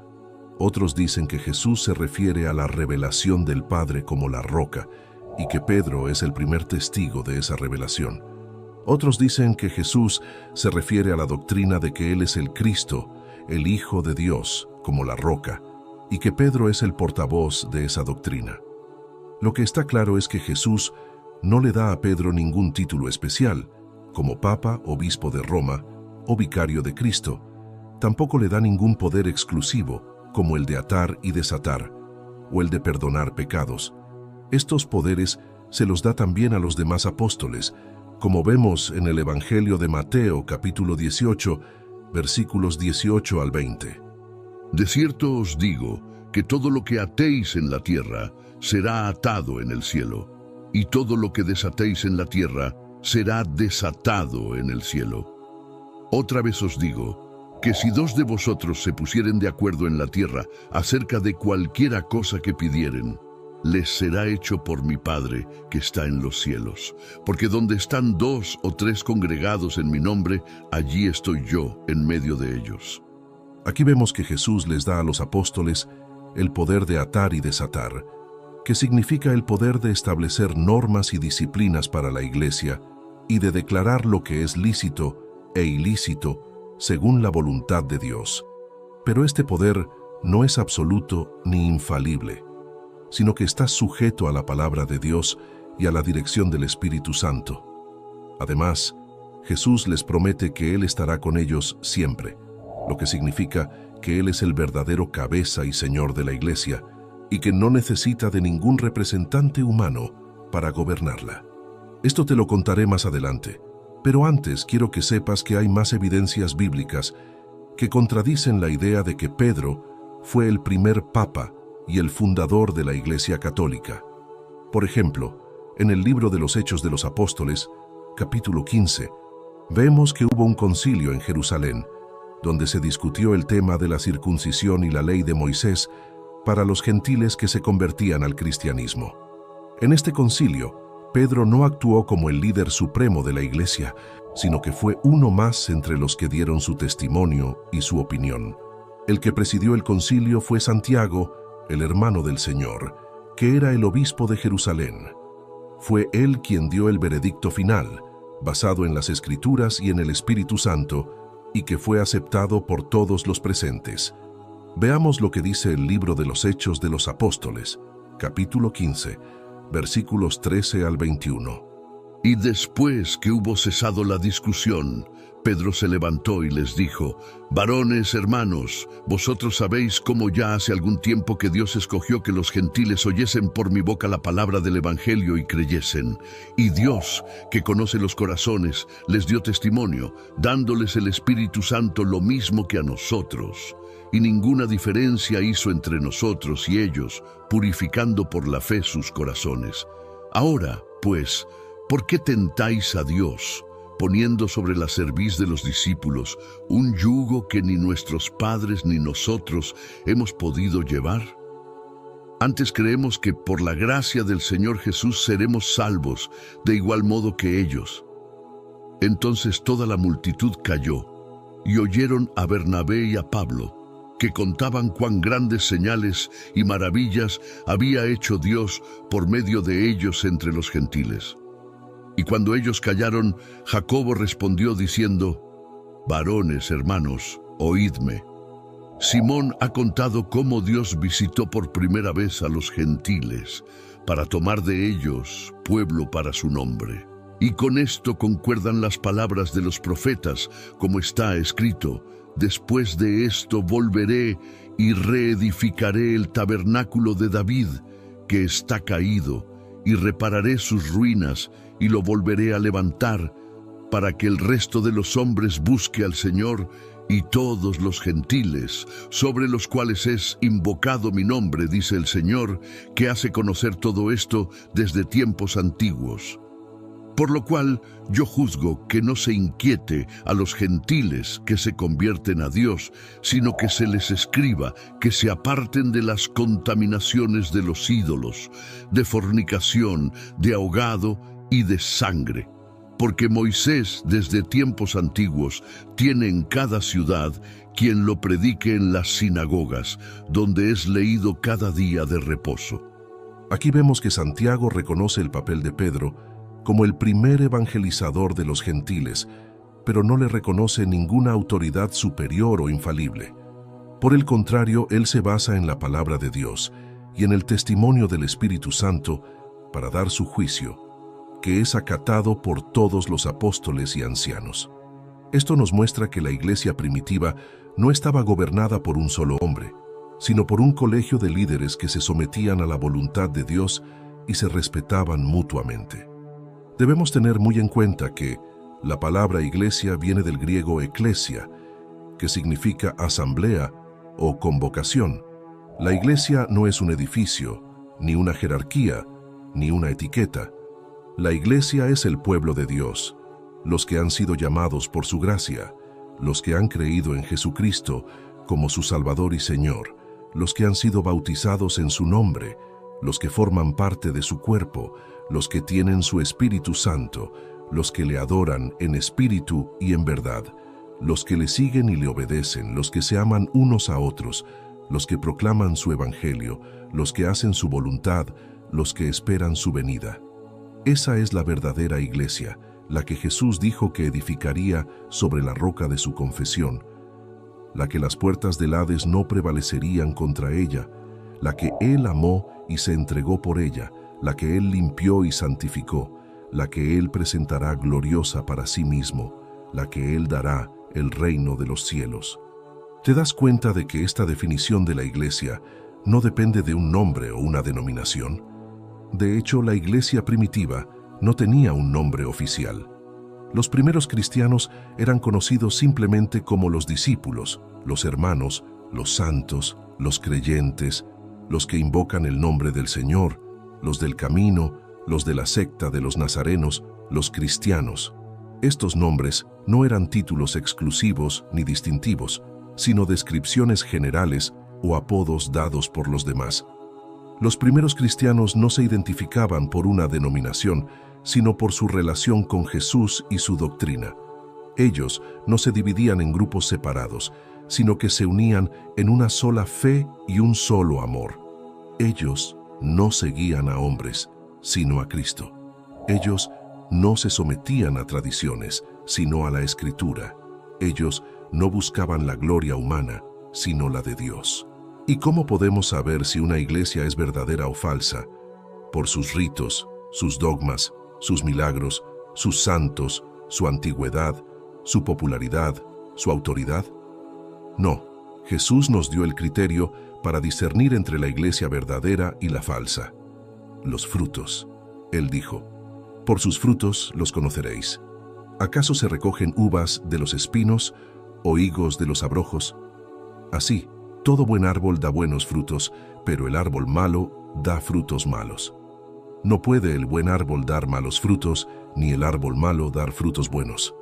Otros dicen que Jesús se refiere a la revelación del Padre como la roca y que Pedro es el primer testigo de esa revelación. Otros dicen que Jesús se refiere a la doctrina de que Él es el Cristo, el Hijo de Dios, como la roca, y que Pedro es el portavoz de esa doctrina. Lo que está claro es que Jesús no le da a Pedro ningún título especial, como Papa, Obispo de Roma o Vicario de Cristo. Tampoco le da ningún poder exclusivo, como el de atar y desatar, o el de perdonar pecados. Estos poderes se los da también a los demás apóstoles, como vemos en el Evangelio de Mateo, capítulo 18, versículos 18 al 20. De cierto os digo que todo lo que atéis en la tierra será atado en el cielo, y todo lo que desatéis en la tierra será desatado en el cielo. Otra vez os digo que si dos de vosotros se pusieren de acuerdo en la tierra acerca de cualquiera cosa que pidieren, les será hecho por mi Padre que está en los cielos. Porque donde están 2 o 3 congregados en mi nombre, allí estoy yo en medio de ellos. Aquí vemos que Jesús les da a los apóstoles el poder de atar y desatar, que significa el poder de establecer normas y disciplinas para la Iglesia y de declarar lo que es lícito e ilícito según la voluntad de Dios. Pero este poder no es absoluto ni infalible, sino que está sujeto a la palabra de Dios y a la dirección del Espíritu Santo. Además, Jesús les promete que Él estará con ellos siempre, lo que significa que Él es el verdadero cabeza y Señor de la Iglesia y que no necesita de ningún representante humano para gobernarla. Esto te lo contaré más adelante, pero antes quiero que sepas que hay más evidencias bíblicas que contradicen la idea de que Pedro fue el primer papa y el fundador de la Iglesia Católica. Por ejemplo, en el libro de los Hechos de los Apóstoles, capítulo 15, vemos que hubo un concilio en Jerusalén, donde se discutió el tema de la circuncisión y la ley de Moisés para los gentiles que se convertían al cristianismo. En este concilio, Pedro no actuó como el líder supremo de la Iglesia, sino que fue uno más entre los que dieron su testimonio y su opinión. El que presidió el concilio fue Santiago, el hermano del Señor, que era el obispo de Jerusalén. Fue él quien dio el veredicto final, basado en las Escrituras y en el Espíritu Santo, y que fue aceptado por todos los presentes. Veamos lo que dice el libro de los Hechos de los Apóstoles, capítulo 15, versículos 13 al 21. Y después que hubo cesado la discusión, Pedro se levantó y les dijo: Varones, hermanos, vosotros sabéis cómo ya hace algún tiempo que Dios escogió que los gentiles oyesen por mi boca la palabra del Evangelio y creyesen. Y Dios, que conoce los corazones, les dio testimonio, dándoles el Espíritu Santo lo mismo que a nosotros. Y ninguna diferencia hizo entre nosotros y ellos, purificando por la fe sus corazones. Ahora, pues, ¿por qué tentáis a Dios, poniendo sobre la cerviz de los discípulos un yugo que ni nuestros padres ni nosotros hemos podido llevar? Antes creemos que por la gracia del Señor Jesús seremos salvos, de igual modo que ellos. Entonces toda la multitud calló, y oyeron a Bernabé y a Pablo, que contaban cuán grandes señales y maravillas había hecho Dios por medio de ellos entre los gentiles. Y cuando ellos callaron, Jacobo respondió diciendo: Varones, hermanos, oídme. Simón ha contado cómo Dios visitó por primera vez a los gentiles para tomar de ellos pueblo para su nombre. Y con esto concuerdan las palabras de los profetas, como está escrito: después de esto volveré y reedificaré el tabernáculo de David, que está caído, y repararé sus ruinas y lo volveré a levantar, para que el resto de los hombres busque al Señor, y todos los gentiles, sobre los cuales es invocado mi nombre, dice el Señor, que hace conocer todo esto desde tiempos antiguos. Por lo cual yo juzgo que no se inquiete a los gentiles que se convierten a Dios, sino que se les escriba que se aparten de las contaminaciones de los ídolos, de fornicación, de ahogado y de sangre. Porque Moisés, desde tiempos antiguos, tiene en cada ciudad quien lo predique en las sinagogas, donde es leído cada día de reposo. Aquí vemos que Santiago reconoce el papel de Pedro como el primer evangelizador de los gentiles, pero no le reconoce ninguna autoridad superior o infalible. Por el contrario, él se basa en la palabra de Dios y en el testimonio del Espíritu Santo para dar su juicio, que es acatado por todos los apóstoles y ancianos. Esto nos muestra que la iglesia primitiva no estaba gobernada por un solo hombre, sino por un colegio de líderes que se sometían a la voluntad de Dios y se respetaban mutuamente. Debemos tener muy en cuenta que la palabra iglesia viene del griego eklesia, que significa asamblea o convocación. La iglesia no es un edificio, ni una jerarquía, ni una etiqueta. La iglesia es el pueblo de Dios, los que han sido llamados por su gracia, los que han creído en Jesucristo como su Salvador y Señor, los que han sido bautizados en su nombre, los que forman parte de su cuerpo, los que tienen su Espíritu Santo, los que le adoran en espíritu y en verdad, los que le siguen y le obedecen, los que se aman unos a otros, los que proclaman su evangelio, los que hacen su voluntad, los que esperan su venida. Esa es la verdadera iglesia, la que Jesús dijo que edificaría sobre la roca de su confesión, la que las puertas del Hades no prevalecerían contra ella, la que Él amó y se entregó por ella, la que Él limpió y santificó, la que Él presentará gloriosa para sí mismo, la que Él dará el reino de los cielos. ¿Te das cuenta de que esta definición de la iglesia no depende de un nombre o una denominación? De hecho, la iglesia primitiva no tenía un nombre oficial. Los primeros cristianos eran conocidos simplemente como los discípulos, los hermanos, los santos, los creyentes, los que invocan el nombre del Señor, los del camino, los de la secta de los nazarenos, los cristianos. Estos nombres no eran títulos exclusivos ni distintivos, sino descripciones generales o apodos dados por los demás. Los primeros cristianos no se identificaban por una denominación, sino por su relación con Jesús y su doctrina. Ellos no se dividían en grupos separados, sino que se unían en una sola fe y un solo amor. Ellos no seguían a hombres, sino a Cristo. Ellos no se sometían a tradiciones, sino a la Escritura. Ellos no buscaban la gloria humana, sino la de Dios. ¿Y cómo podemos saber si una iglesia es verdadera o falsa? Por sus ritos, sus dogmas, sus milagros, sus santos, su antigüedad, su popularidad, su autoridad. No, Jesús nos dio el criterio para discernir entre la iglesia verdadera y la falsa. Los frutos. Él dijo: por sus frutos los conoceréis. ¿Acaso se recogen uvas de los espinos o higos de los abrojos? Así, todo buen árbol da buenos frutos, pero el árbol malo da frutos malos. No puede el buen árbol dar malos frutos, ni el árbol malo dar frutos buenos.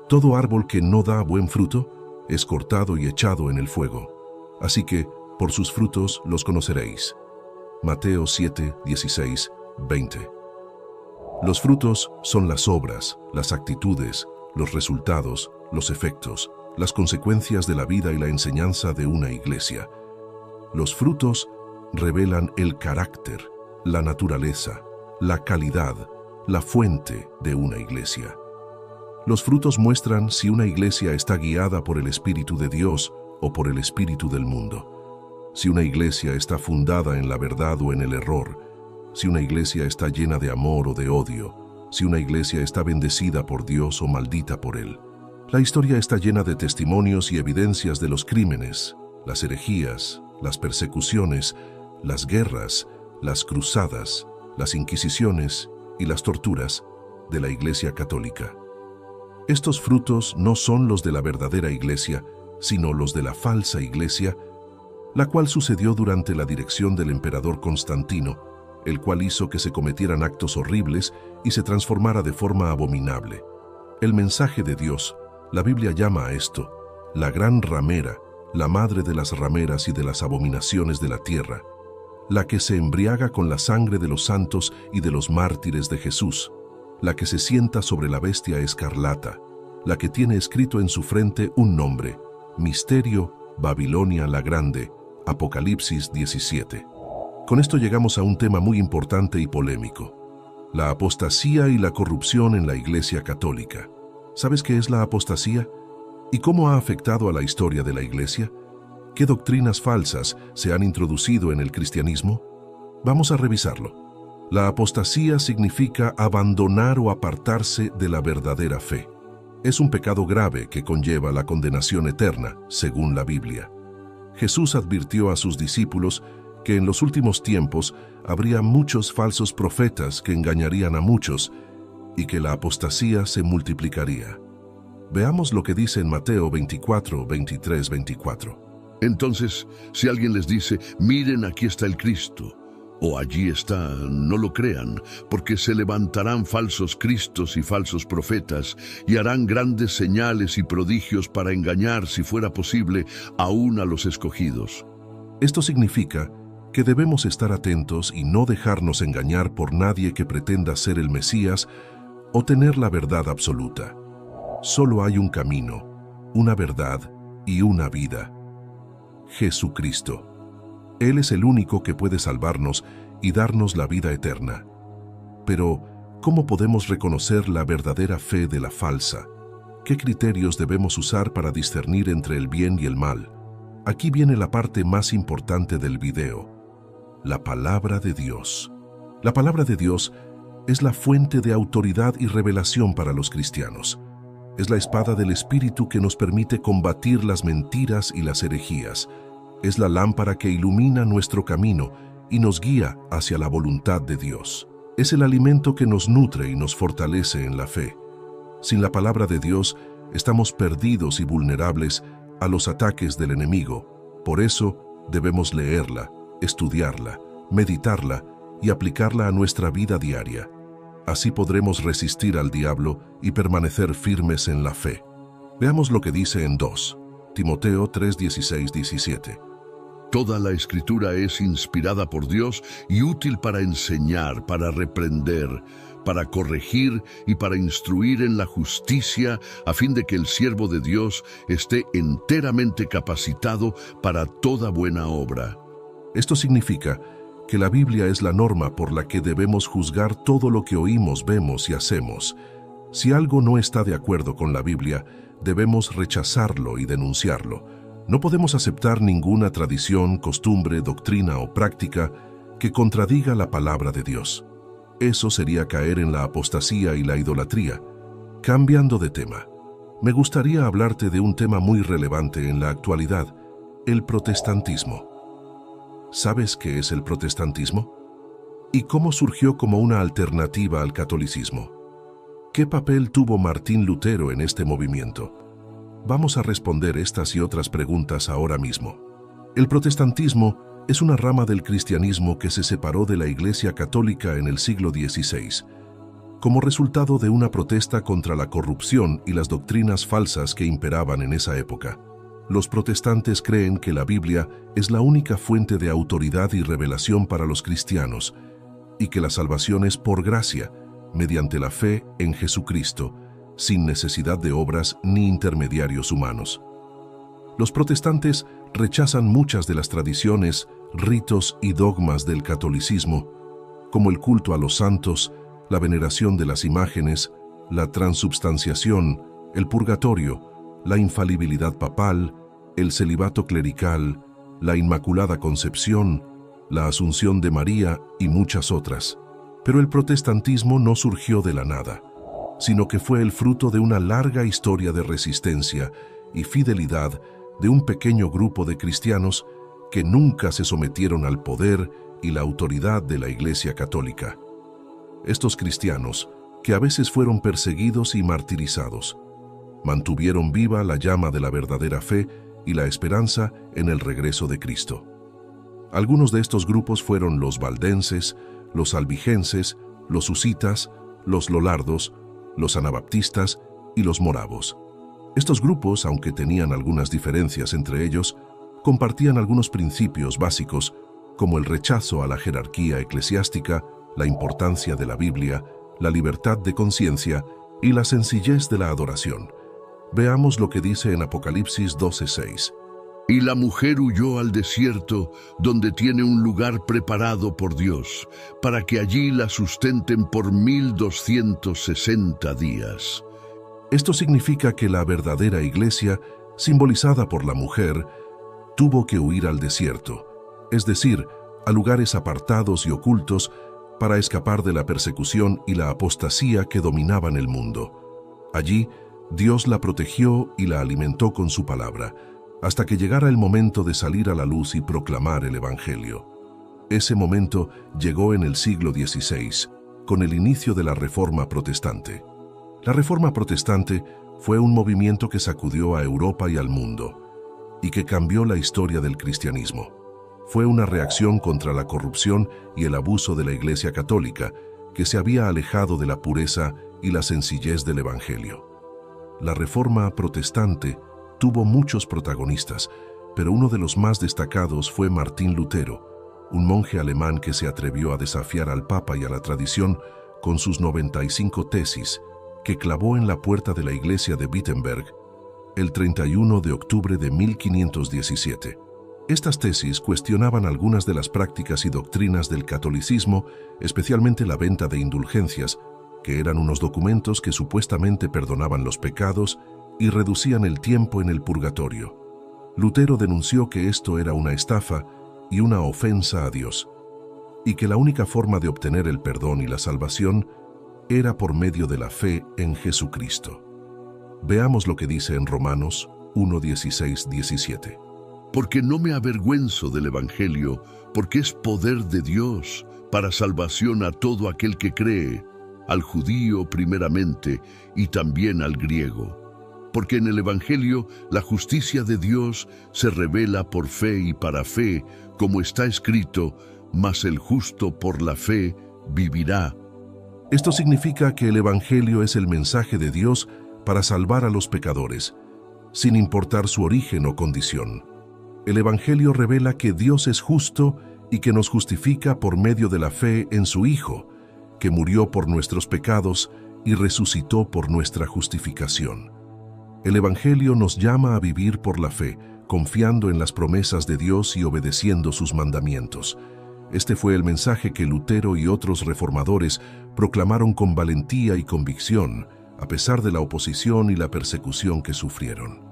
Todo árbol que no da buen fruto es cortado y echado en el fuego. Así que, por sus frutos los conoceréis. Mateo 7, 16, 20. Los frutos son las obras, las actitudes, los resultados, los efectos, las consecuencias de la vida y la enseñanza de una iglesia. Los frutos revelan el carácter, la naturaleza, la calidad, la fuente de una iglesia. Los frutos muestran si una iglesia está guiada por el Espíritu de Dios o por el espíritu del mundo. Si una iglesia está fundada en la verdad o en el error. Si una iglesia está llena de amor o de odio. Si una iglesia está bendecida por Dios o maldita por Él. La historia está llena de testimonios y evidencias de los crímenes, las herejías, las persecuciones, las guerras, las cruzadas, las inquisiciones y las torturas de la Iglesia Católica. Estos frutos no son los de la verdadera iglesia, sino los de la falsa iglesia, la cual sucedió durante la dirección del emperador Constantino, el cual hizo que se cometieran actos horribles y se transformara de forma abominable. El mensaje de Dios, la Biblia llama a esto, la gran ramera, la madre de las rameras y de las abominaciones de la tierra, la que se embriaga con la sangre de los santos y de los mártires de Jesús, la que se sienta sobre la bestia escarlata, la que tiene escrito en su frente un nombre, Misterio, Babilonia la Grande, Apocalipsis 17. Con esto llegamos a un tema muy importante y polémico, la apostasía y la corrupción en la Iglesia Católica. ¿Sabes qué es la apostasía? ¿Y cómo ha afectado a la historia de la Iglesia? ¿Qué doctrinas falsas se han introducido en el cristianismo? Vamos a revisarlo. La apostasía significa abandonar o apartarse de la verdadera fe. Es un pecado grave que conlleva la condenación eterna, según la Biblia. Jesús advirtió a sus discípulos que en los últimos tiempos habría muchos falsos profetas que engañarían a muchos y que la apostasía se multiplicaría. Veamos lo que dice en Mateo 24, 23, 24. Entonces, si alguien les dice, miren, aquí está el Cristo, o allí está, no lo crean, porque se levantarán falsos cristos y falsos profetas, y harán grandes señales y prodigios para engañar, si fuera posible, aún a los escogidos. Esto significa que debemos estar atentos y no dejarnos engañar por nadie que pretenda ser el Mesías o tener la verdad absoluta. Solo hay un camino, una verdad y una vida: Jesucristo. Él es el único que puede salvarnos y darnos la vida eterna. Pero, ¿cómo podemos reconocer la verdadera fe de la falsa? ¿Qué criterios debemos usar para discernir entre el bien y el mal? Aquí viene la parte más importante del video: la palabra de Dios. La palabra de Dios es la fuente de autoridad y revelación para los cristianos. Es la espada del Espíritu que nos permite combatir las mentiras y las herejías. Es la lámpara que ilumina nuestro camino y nos guía hacia la voluntad de Dios. Es el alimento que nos nutre y nos fortalece en la fe. Sin la palabra de Dios, estamos perdidos y vulnerables a los ataques del enemigo. Por eso, debemos leerla, estudiarla, meditarla y aplicarla a nuestra vida diaria. Así podremos resistir al diablo y permanecer firmes en la fe. Veamos lo que dice en 2 Timoteo 3, 16, 17. Toda la Escritura es inspirada por Dios y útil para enseñar, para reprender, para corregir y para instruir en la justicia, a fin de que el siervo de Dios esté enteramente capacitado para toda buena obra. Esto significa que la Biblia es la norma por la que debemos juzgar todo lo que oímos, vemos y hacemos. Si algo no está de acuerdo con la Biblia, debemos rechazarlo y denunciarlo. No podemos aceptar ninguna tradición, costumbre, doctrina o práctica que contradiga la palabra de Dios. Eso sería caer en la apostasía y la idolatría. Cambiando de tema, me gustaría hablarte de un tema muy relevante en la actualidad: el protestantismo. ¿Sabes qué es el protestantismo? ¿Y cómo surgió como una alternativa al catolicismo? ¿Qué papel tuvo Martín Lutero en este movimiento? Vamos a responder estas y otras preguntas ahora mismo. El protestantismo es una rama del cristianismo que se separó de la Iglesia Católica en el siglo XVI, como resultado de una protesta contra la corrupción y las doctrinas falsas que imperaban en esa época. Los protestantes creen que la Biblia es la única fuente de autoridad y revelación para los cristianos, y que la salvación es por gracia, mediante la fe en Jesucristo, sin necesidad de obras ni intermediarios humanos. Los protestantes rechazan muchas de las tradiciones, ritos y dogmas del catolicismo, como el culto a los santos, la veneración de las imágenes, la transubstanciación, el purgatorio, la infalibilidad papal, el celibato clerical, la Inmaculada Concepción, la Asunción de María y muchas otras. Pero el protestantismo no surgió de la nada, sino que fue el fruto de una larga historia de resistencia y fidelidad de un pequeño grupo de cristianos que nunca se sometieron al poder y la autoridad de la Iglesia Católica. Estos cristianos, que a veces fueron perseguidos y martirizados, mantuvieron viva la llama de la verdadera fe y la esperanza en el regreso de Cristo. Algunos de estos grupos fueron los valdenses, los albigenses, los husitas, los lolardos, los anabaptistas y los moravos. Estos grupos, aunque tenían algunas diferencias entre ellos, compartían algunos principios básicos como el rechazo a la jerarquía eclesiástica, la importancia de la Biblia, la libertad de conciencia y la sencillez de la adoración. Veamos lo que dice en Apocalipsis 12:6. Y la mujer huyó al desierto, donde tiene un lugar preparado por Dios, para que allí la sustenten por 1260 días. Esto significa que la verdadera iglesia, simbolizada por la mujer, tuvo que huir al desierto, es decir, a lugares apartados y ocultos para escapar de la persecución y la apostasía que dominaban el mundo. Allí, Dios la protegió y la alimentó con su palabra, hasta que llegara el momento de salir a la luz y proclamar el Evangelio. Ese momento llegó en el siglo XVI, con el inicio de la Reforma Protestante. La Reforma Protestante fue un movimiento que sacudió a Europa y al mundo, y que cambió la historia del cristianismo. Fue una reacción contra la corrupción y el abuso de la Iglesia Católica, que se había alejado de la pureza y la sencillez del Evangelio. La Reforma Protestante tuvo muchos protagonistas, pero uno de los más destacados fue Martín Lutero, un monje alemán que se atrevió a desafiar al Papa y a la tradición con sus 95 tesis, que clavó en la puerta de la iglesia de Wittenberg el 31 de octubre de 1517. Estas tesis cuestionaban algunas de las prácticas y doctrinas del catolicismo, especialmente la venta de indulgencias, que eran unos documentos que supuestamente perdonaban los pecados y reducían el tiempo en el purgatorio. Lutero denunció que esto era una estafa y una ofensa a Dios, y que la única forma de obtener el perdón y la salvación era por medio de la fe en Jesucristo. Veamos lo que dice en Romanos 1:16-17. Porque no me avergüenzo del Evangelio, porque es poder de Dios para salvación a todo aquel que cree, al judío primeramente y también al griego. Porque en el Evangelio la justicia de Dios se revela por fe y para fe, como está escrito, mas el justo por la fe vivirá. Esto significa que el Evangelio es el mensaje de Dios para salvar a los pecadores, sin importar su origen o condición. El Evangelio revela que Dios es justo y que nos justifica por medio de la fe en su Hijo, que murió por nuestros pecados y resucitó por nuestra justificación. El Evangelio nos llama a vivir por la fe, confiando en las promesas de Dios y obedeciendo sus mandamientos. Este fue el mensaje que Lutero y otros reformadores proclamaron con valentía y convicción, a pesar de la oposición y la persecución que sufrieron.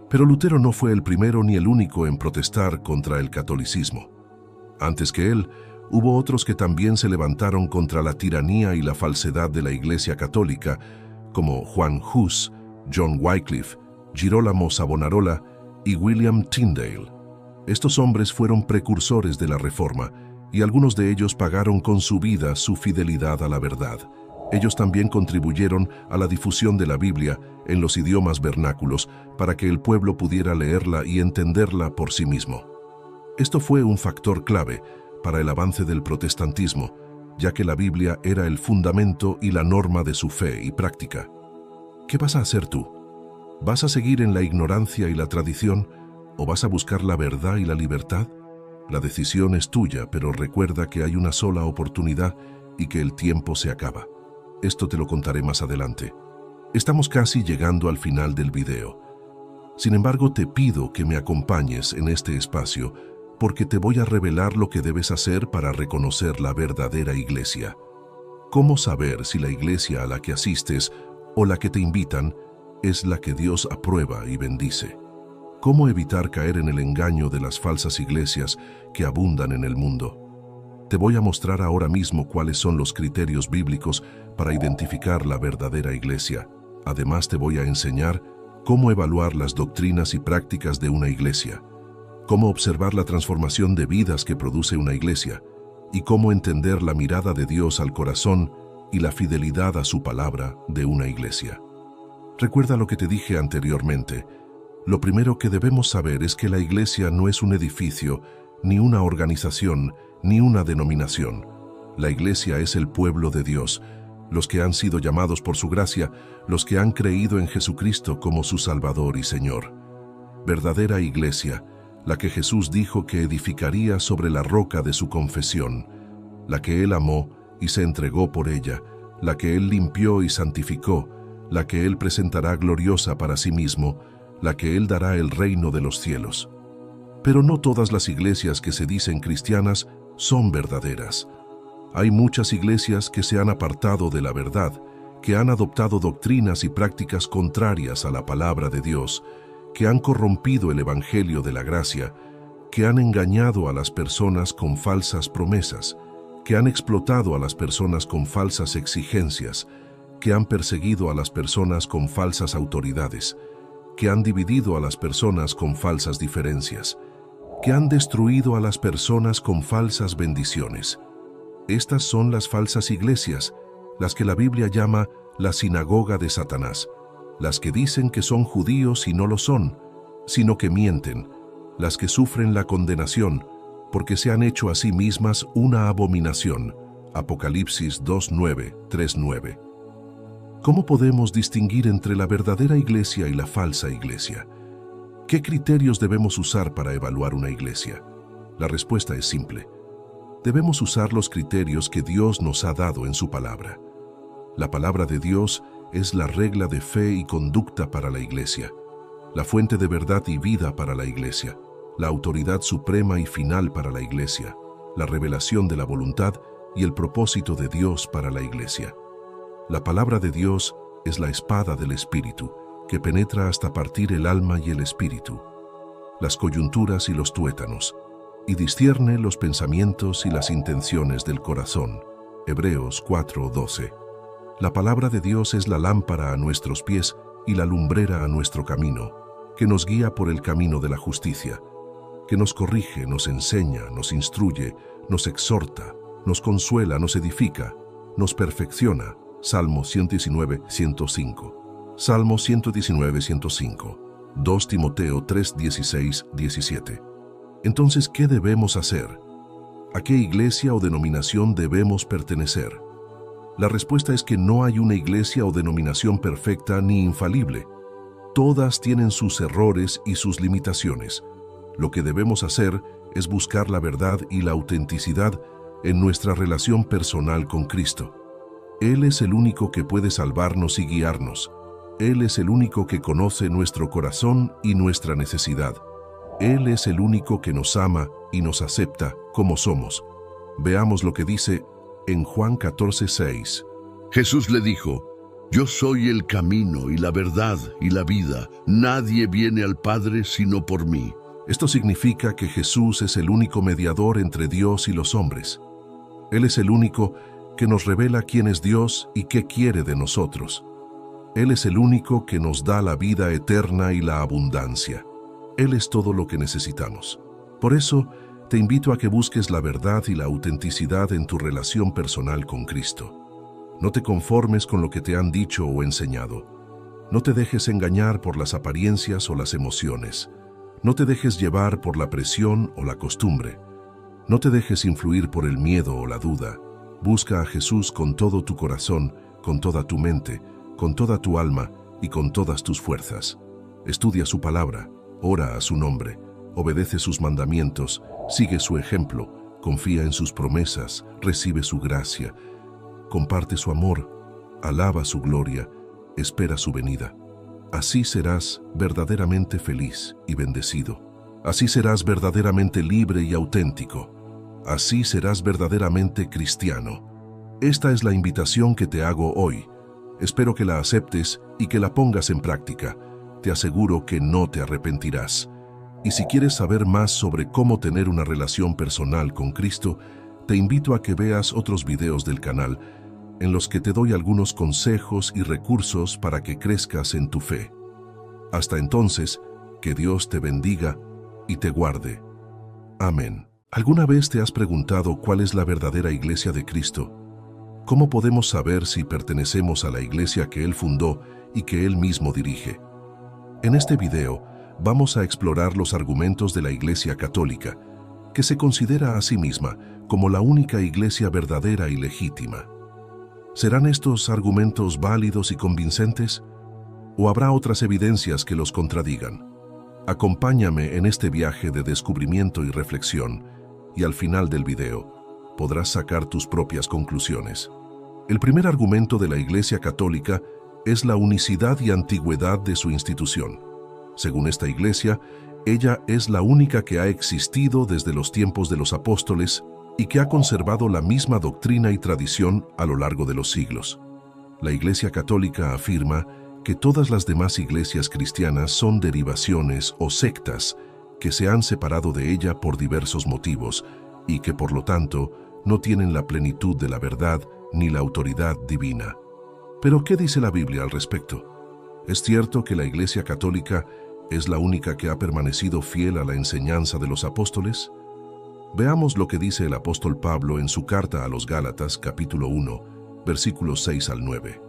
Pero Lutero no fue el primero ni el único en protestar contra el catolicismo. Antes que él, hubo otros que también se levantaron contra la tiranía y la falsedad de la Iglesia Católica, como Juan Hus, John Wycliffe, Girolamo Savonarola y William Tyndale. Estos hombres fueron precursores de la Reforma, y algunos de ellos pagaron con su vida su fidelidad a la verdad. Ellos también contribuyeron a la difusión de la Biblia en los idiomas vernáculos para que el pueblo pudiera leerla y entenderla por sí mismo. Esto fue un factor clave para el avance del protestantismo, ya que la Biblia era el fundamento y la norma de su fe y práctica. ¿Qué vas a hacer tú? ¿Vas a seguir en la ignorancia y la tradición o vas a buscar la verdad y la libertad? La decisión es tuya, pero recuerda que hay una sola oportunidad y que el tiempo se acaba. Esto te lo contaré más adelante. Estamos casi llegando al final del video. Sin embargo, te pido que me acompañes en este espacio porque te voy a revelar lo que debes hacer para reconocer la verdadera iglesia. ¿Cómo saber si la iglesia a la que asistes o la que te invitan es la que Dios aprueba y bendice? ¿Cómo evitar caer en el engaño de las falsas iglesias que abundan en el mundo? Te voy a mostrar ahora mismo cuáles son los criterios bíblicos para identificar la verdadera iglesia. Además, te voy a enseñar cómo evaluar las doctrinas y prácticas de una iglesia, cómo observar la transformación de vidas que produce una iglesia y cómo entender la mirada de Dios al corazón y la fidelidad a su palabra de una iglesia. Recuerda lo que te dije anteriormente. Lo primero que debemos saber es que la iglesia no es un edificio, ni una organización, ni una denominación. La iglesia es el pueblo de Dios, los que han sido llamados por su gracia, los que han creído en Jesucristo como su Salvador y Señor. Verdadera iglesia, la que Jesús dijo que edificaría sobre la roca de su confesión, la que Él amó y se entregó por ella, la que Él limpió y santificó, la que Él presentará gloriosa para sí mismo, la que Él dará el reino de los cielos. Pero no todas las iglesias que se dicen cristianas son verdaderas. Hay muchas iglesias que se han apartado de la verdad, que han adoptado doctrinas y prácticas contrarias a la palabra de Dios, que han corrompido el evangelio de la gracia, que han engañado a las personas con falsas promesas, que han explotado a las personas con falsas exigencias, que han perseguido a las personas con falsas autoridades, que han dividido a las personas con falsas diferencias, que han destruido a las personas con falsas bendiciones. Estas son las falsas iglesias, las que la Biblia llama la sinagoga de Satanás, las que dicen que son judíos y no lo son, sino que mienten, las que sufren la condenación, porque se han hecho a sí mismas una abominación. Apocalipsis 2:9, 3:9. ¿Cómo podemos distinguir entre la verdadera iglesia y la falsa iglesia? ¿Qué criterios debemos usar para evaluar una iglesia? La respuesta es simple. Debemos usar los criterios que Dios nos ha dado en su palabra. La palabra de Dios es la regla de fe y conducta para la iglesia, la fuente de verdad y vida para la iglesia, la autoridad suprema y final para la iglesia, la revelación de la voluntad y el propósito de Dios para la iglesia. La palabra de Dios es la espada del Espíritu, que penetra hasta partir el alma y el espíritu, las coyunturas y los tuétanos, y discierne los pensamientos y las intenciones del corazón. Hebreos 4:12. La palabra de Dios es la lámpara a nuestros pies y la lumbrera a nuestro camino, que nos guía por el camino de la justicia, que nos corrige, nos enseña, nos instruye, nos exhorta, nos consuela, nos edifica, nos perfecciona. Salmo 119, 105. Salmo 119, 105. 2 Timoteo 3, 16, 17. Entonces, ¿qué debemos hacer? ¿A qué iglesia o denominación debemos pertenecer? La respuesta es que no hay una iglesia o denominación perfecta ni infalible. Todas tienen sus errores y sus limitaciones. Lo que debemos hacer es buscar la verdad y la autenticidad en nuestra relación personal con Cristo. Él es el único que puede salvarnos y guiarnos. Él es el único que conoce nuestro corazón y nuestra necesidad. Él es el único que nos ama y nos acepta como somos. Veamos lo que dice en Juan 14:6. Jesús le dijo: Yo soy el camino y la verdad y la vida. Nadie viene al Padre sino por mí. Esto significa que Jesús es el único mediador entre Dios y los hombres. Él es el único que nos revela quién es Dios y qué quiere de nosotros. Él es el único que nos da la vida eterna y la abundancia. Él es todo lo que necesitamos. Por eso, te invito a que busques la verdad y la autenticidad en tu relación personal con Cristo. No te conformes con lo que te han dicho o enseñado. No te dejes engañar por las apariencias o las emociones. No te dejes llevar por la presión o la costumbre. No te dejes influir por el miedo o la duda. Busca a Jesús con todo tu corazón, con toda tu mente, con toda tu alma y con todas tus fuerzas. Estudia su palabra, ora a su nombre, obedece sus mandamientos, sigue su ejemplo, confía en sus promesas, recibe su gracia, comparte su amor, alaba su gloria, espera su venida. Así serás verdaderamente feliz y bendecido. Así serás verdaderamente libre y auténtico. Así serás verdaderamente cristiano. Esta es la invitación que te hago hoy. Espero que la aceptes y que la pongas en práctica. Te aseguro que no te arrepentirás. Y si quieres saber más sobre cómo tener una relación personal con Cristo, te invito a que veas otros videos del canal en los que te doy algunos consejos y recursos para que crezcas en tu fe. Hasta entonces, que Dios te bendiga y te guarde. Amén. ¿Alguna vez te has preguntado cuál es la verdadera iglesia de Cristo? ¿Cómo podemos saber si pertenecemos a la iglesia que Él fundó y que Él mismo dirige? En este video vamos a explorar los argumentos de la Iglesia Católica, que se considera a sí misma como la única iglesia verdadera y legítima. ¿Serán estos argumentos válidos y convincentes? ¿O habrá otras evidencias que los contradigan? Acompáñame en este viaje de descubrimiento y reflexión, y al final del video podrás sacar tus propias conclusiones. El primer argumento de la Iglesia Católica es la unicidad y antigüedad de su institución. Según esta iglesia, ella es la única que ha existido desde los tiempos de los apóstoles y que ha conservado la misma doctrina y tradición a lo largo de los siglos. La Iglesia Católica afirma que todas las demás iglesias cristianas son derivaciones o sectas que se han separado de ella por diversos motivos y que, por lo tanto, no tienen la plenitud de la verdad ni la autoridad divina. ¿Pero qué dice la Biblia al respecto? ¿Es cierto que la Iglesia Católica es la única que ha permanecido fiel a la enseñanza de los apóstoles? Veamos lo que dice el apóstol Pablo en su carta a los Gálatas, capítulo 1, versículos 6 al 9.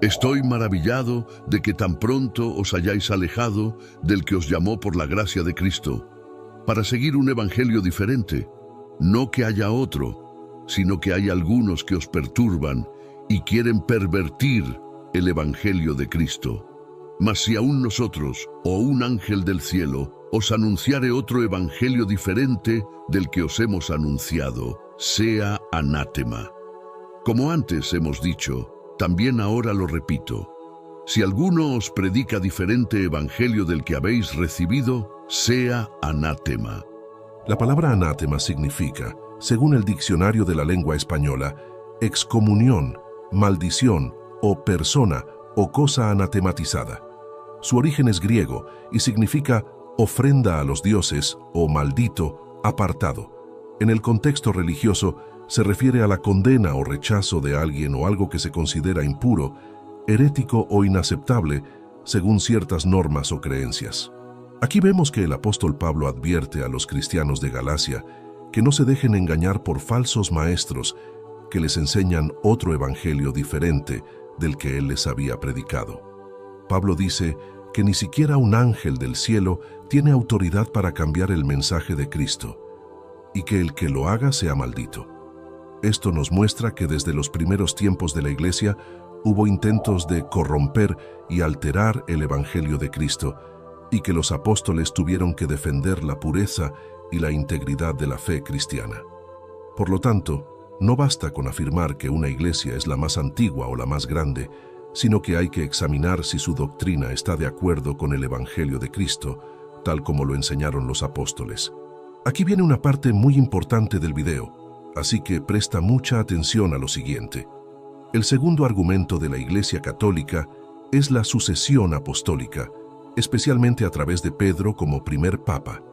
Estoy maravillado de que tan pronto os hayáis alejado del que os llamó por la gracia de Cristo, para seguir un evangelio diferente. No que haya otro, sino que hay algunos que os perturban y quieren pervertir el evangelio de Cristo. Mas si aún nosotros, o un ángel del cielo, os anunciare otro evangelio diferente del que os hemos anunciado, sea anátema. Como antes hemos dicho, también ahora lo repito. Si alguno os predica diferente evangelio del que habéis recibido, sea anátema. La palabra anátema significa, según el diccionario de la lengua española, excomunión, maldición o persona o cosa anatematizada. Su origen es griego y significa ofrenda a los dioses o maldito, apartado. En el contexto religioso se refiere a la condena o rechazo de alguien o algo que se considera impuro, herético o inaceptable según ciertas normas o creencias. Aquí vemos que el apóstol Pablo advierte a los cristianos de Galacia que no se dejen engañar por falsos maestros que les enseñan otro evangelio diferente del que él les había predicado. Pablo dice que ni siquiera un ángel del cielo tiene autoridad para cambiar el mensaje de Cristo y que el que lo haga sea maldito. Esto nos muestra que desde los primeros tiempos de la Iglesia hubo intentos de corromper y alterar el evangelio de Cristo y que los apóstoles tuvieron que defender la pureza y la integridad de la fe cristiana. Por lo tanto, no basta con afirmar que una iglesia es la más antigua o la más grande, sino que hay que examinar si su doctrina está de acuerdo con el Evangelio de Cristo, tal como lo enseñaron los apóstoles. Aquí viene una parte muy importante del video, así que presta mucha atención a lo siguiente. El segundo argumento de la Iglesia Católica es la sucesión apostólica, especialmente a través de Pedro como primer papa.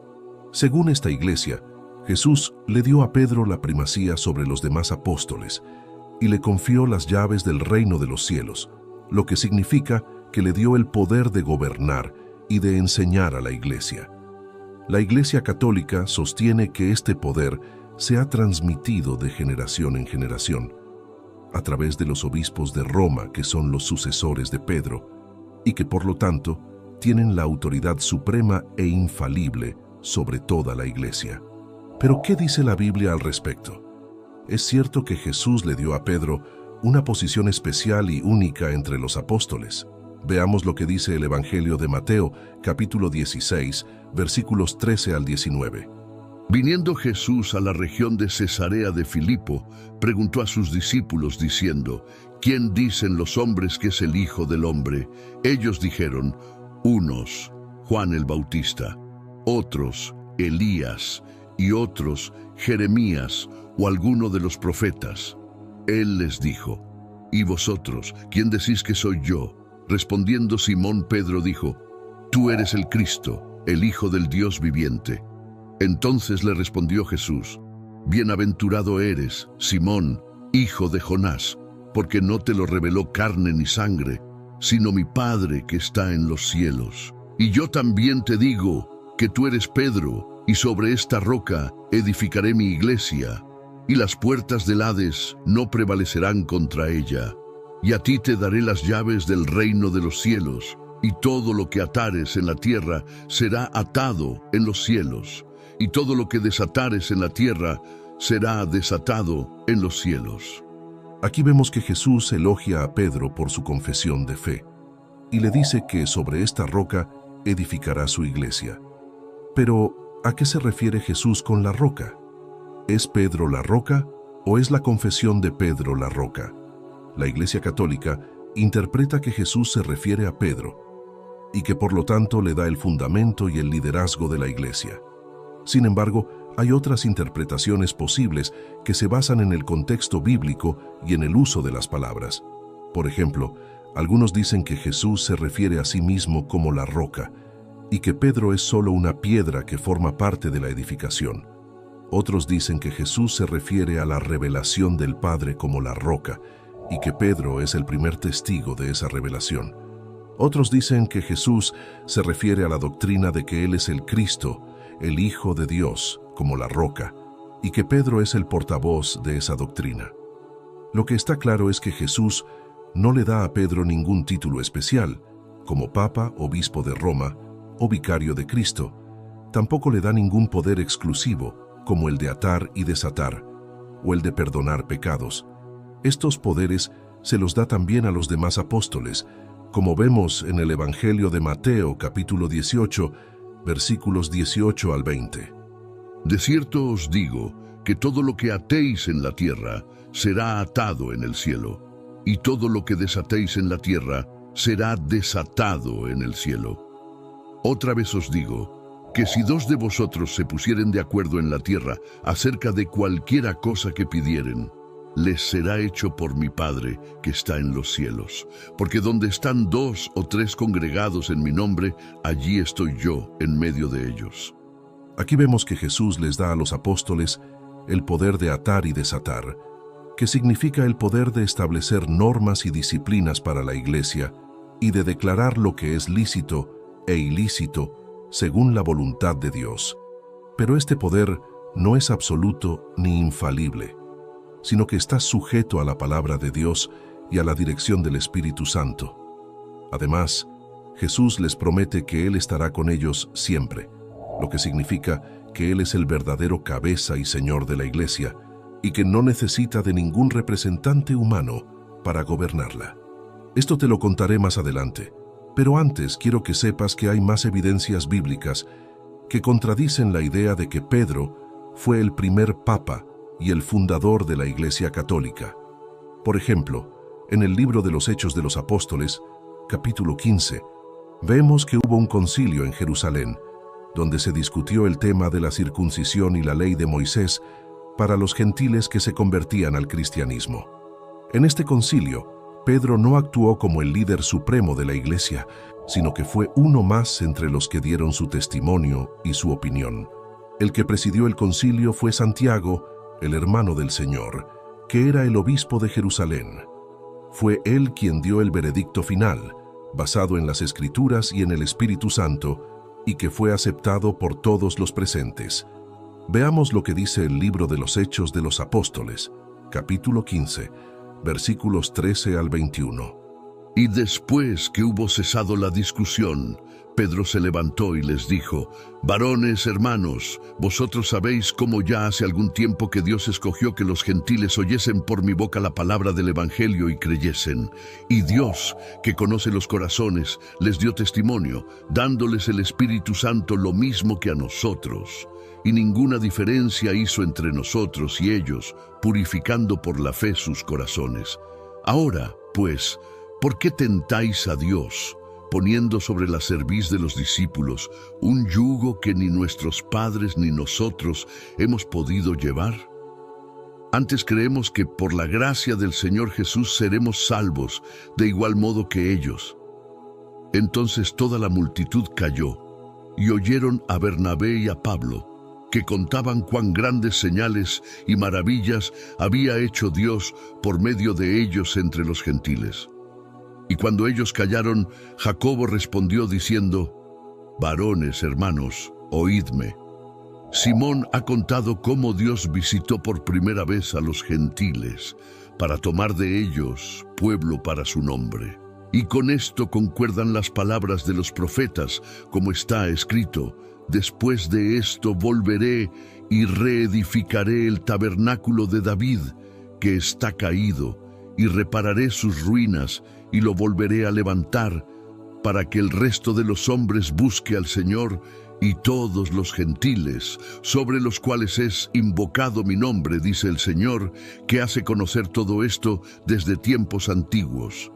Según esta iglesia, Jesús le dio a Pedro la primacía sobre los demás apóstoles y le confió las llaves del reino de los cielos, lo que significa que le dio el poder de gobernar y de enseñar a la iglesia. La Iglesia Católica sostiene que este poder se ha transmitido de generación en generación, a través de los obispos de Roma, que son los sucesores de Pedro, y que por lo tanto tienen la autoridad suprema e infalible sobre toda la iglesia. Pero ¿qué dice la Biblia al respecto? Es cierto que Jesús le dio a Pedro una posición especial y única entre los apóstoles. Veamos lo que dice el Evangelio de Mateo, capítulo 16, versículos 13 al 19. Viniendo Jesús a la región de Cesarea de Filipo, preguntó a sus discípulos diciendo, ¿quién dicen los hombres que es el Hijo del Hombre? Ellos dijeron, unos, Juan el Bautista, otros, Elías, y otros, Jeremías o alguno de los profetas. Él les dijo, ¿y vosotros, quién decís que soy yo? Respondiendo Simón Pedro dijo, tú eres el Cristo, el Hijo del Dios viviente. Entonces le respondió Jesús, bienaventurado eres, Simón, hijo de Jonás, porque no te lo reveló carne ni sangre, sino mi Padre que está en los cielos. Y yo también te digo que tú eres Pedro, y sobre esta roca edificaré mi iglesia, y las puertas del Hades no prevalecerán contra ella. Y a ti te daré las llaves del reino de los cielos, y todo lo que atares en la tierra será atado en los cielos, y todo lo que desatares en la tierra será desatado en los cielos. Aquí vemos que Jesús elogia a Pedro por su confesión de fe, y le dice que sobre esta roca edificará su iglesia. Pero, ¿a qué se refiere Jesús con la roca? ¿Es Pedro la roca o es la confesión de Pedro la roca? La Iglesia Católica interpreta que Jesús se refiere a Pedro y que por lo tanto le da el fundamento y el liderazgo de la Iglesia. Sin embargo, hay otras interpretaciones posibles que se basan en el contexto bíblico y en el uso de las palabras. Por ejemplo, algunos dicen que Jesús se refiere a sí mismo como la roca y que Pedro es solo una piedra que forma parte de la edificación. Otros dicen que Jesús se refiere a la revelación del Padre como la roca y que Pedro es el primer testigo de esa revelación. Otros dicen que Jesús se refiere a la doctrina de que Él es el Cristo, el Hijo de Dios, como la roca, y que Pedro es el portavoz de esa doctrina. Lo que está claro es que Jesús no le da a Pedro ningún título especial, como Papa, Obispo de Roma o Vicario de Cristo. Tampoco le da ningún poder exclusivo, como el de atar y desatar, o el de perdonar pecados. Estos poderes se los da también a los demás apóstoles, como vemos en el Evangelio de Mateo, capítulo 18, versículos 18 al 20. De cierto os digo que todo lo que atéis en la tierra será atado en el cielo, y todo lo que desatéis en la tierra será desatado en el cielo. Otra vez os digo que si dos de vosotros se pusieren de acuerdo en la tierra acerca de cualquiera cosa que pidieren, les será hecho por mi Padre que está en los cielos. Porque donde están 2 o 3 congregados en mi nombre, allí estoy yo en medio de ellos. Aquí vemos que Jesús les da a los apóstoles el poder de atar y desatar, que significa el poder de establecer normas y disciplinas para la Iglesia y de declarar lo que es lícito e ilícito según la voluntad de Dios. Pero este poder no es absoluto ni infalible, sino que está sujeto a la palabra de Dios y a la dirección del Espíritu Santo. Además, Jesús les promete que Él estará con ellos siempre, lo que significa que Él es el verdadero cabeza y Señor de la Iglesia y que no necesita de ningún representante humano para gobernarla. Esto te lo contaré más adelante, pero antes quiero que sepas que hay más evidencias bíblicas que contradicen la idea de que Pedro fue el primer papa y el fundador de la Iglesia Católica. Por ejemplo, en el libro de los Hechos de los Apóstoles, capítulo 15, vemos que hubo un concilio en Jerusalén, donde se discutió el tema de la circuncisión y la ley de Moisés para los gentiles que se convertían al cristianismo. En este concilio, Pedro no actuó como el líder supremo de la Iglesia, sino que fue uno más entre los que dieron su testimonio y su opinión. El que presidió el concilio fue Santiago, el hermano del Señor, que era el obispo de Jerusalén. Fue él quien dio el veredicto final, basado en las Escrituras y en el Espíritu Santo, y que fue aceptado por todos los presentes. Veamos lo que dice el libro de los Hechos de los Apóstoles, capítulo 15, versículos 13 al 21. Y después que hubo cesado la discusión, Pedro se levantó y les dijo: varones hermanos, vosotros sabéis cómo ya hace algún tiempo que Dios escogió que los gentiles oyesen por mi boca la palabra del Evangelio y creyesen. Y Dios, que conoce los corazones, les dio testimonio, dándoles el Espíritu Santo lo mismo que a nosotros. Y ninguna diferencia hizo entre nosotros y ellos, purificando por la fe sus corazones. Ahora, pues, ¿por qué tentáis a Dios, poniendo sobre la cerviz de los discípulos un yugo que ni nuestros padres ni nosotros hemos podido llevar? Antes creemos que por la gracia del Señor Jesús seremos salvos, de igual modo que ellos. Entonces toda la multitud calló, y oyeron a Bernabé y a Pablo, que contaban cuán grandes señales y maravillas había hecho Dios por medio de ellos entre los gentiles. Y cuando ellos callaron, Jacobo respondió diciendo: «Varones, hermanos, oídme. Simón ha contado cómo Dios visitó por primera vez a los gentiles para tomar de ellos pueblo para su nombre. Y con esto concuerdan las palabras de los profetas, como está escrito: después de esto volveré y reedificaré el tabernáculo de David, que está caído, y repararé sus ruinas, y lo volveré a levantar, para que el resto de los hombres busque al Señor, y todos los gentiles, sobre los cuales es invocado mi nombre, dice el Señor, que hace conocer todo esto desde tiempos antiguos.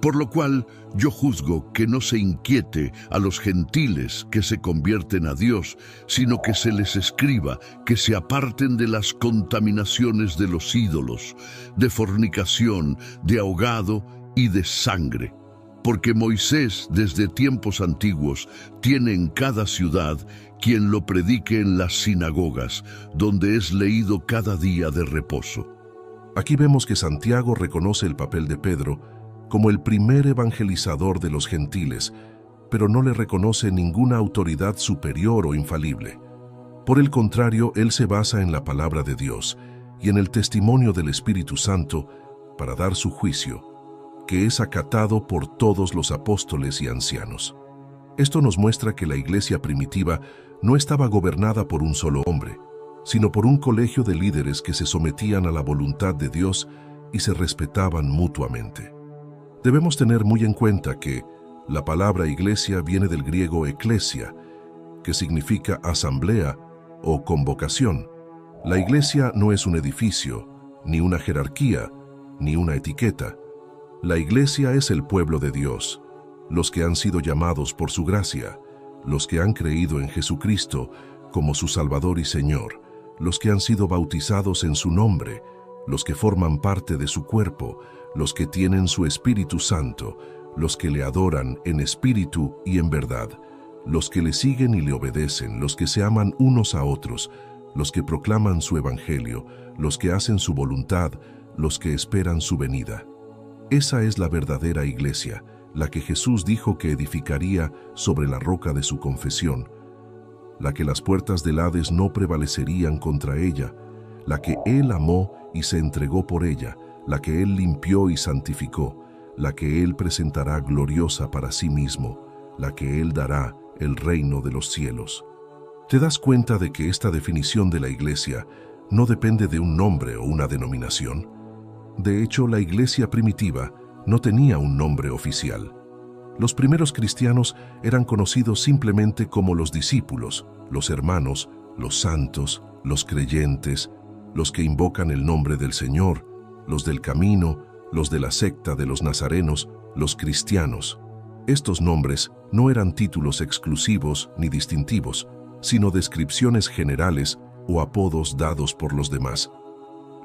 Por lo cual yo juzgo que no se inquiete a los gentiles que se convierten a Dios, sino que se les escriba que se aparten de las contaminaciones de los ídolos, de fornicación, de ahogado y de sangre. Porque Moisés desde tiempos antiguos tiene en cada ciudad quien lo predique en las sinagogas, donde es leído cada día de reposo». Aquí vemos que Santiago reconoce el papel de Pedro como el primer evangelizador de los gentiles, pero no le reconoce ninguna autoridad superior o infalible. Por el contrario, él se basa en la palabra de Dios y en el testimonio del Espíritu Santo para dar su juicio, que es acatado por todos los apóstoles y ancianos. Esto nos muestra que la iglesia primitiva no estaba gobernada por un solo hombre, sino por un colegio de líderes que se sometían a la voluntad de Dios y se respetaban mutuamente. Debemos tener muy en cuenta que la palabra iglesia viene del griego eklesia, que significa asamblea o convocación. La iglesia no es un edificio, ni una jerarquía, ni una etiqueta. La iglesia es el pueblo de Dios, los que han sido llamados por su gracia, los que han creído en Jesucristo como su Salvador y Señor, los que han sido bautizados en su nombre, los que forman parte de su cuerpo, los que tienen su Espíritu Santo, los que le adoran en espíritu y en verdad, los que le siguen y le obedecen, los que se aman unos a otros, los que proclaman su evangelio, los que hacen su voluntad, los que esperan su venida. Esa es la verdadera iglesia, la que Jesús dijo que edificaría sobre la roca de su confesión, la que las puertas del Hades no prevalecerían contra ella, la que Él amó y se entregó por ella, la que Él limpió y santificó, la que Él presentará gloriosa para sí mismo, la que Él dará el reino de los cielos. ¿Te das cuenta de que esta definición de la iglesia no depende de un nombre o una denominación? De hecho, la iglesia primitiva no tenía un nombre oficial. Los primeros cristianos eran conocidos simplemente como los discípulos, los hermanos, los santos, los creyentes, los que invocan el nombre del Señor, los del camino, los de la secta de los nazarenos, los cristianos. Estos nombres no eran títulos exclusivos ni distintivos, sino descripciones generales o apodos dados por los demás.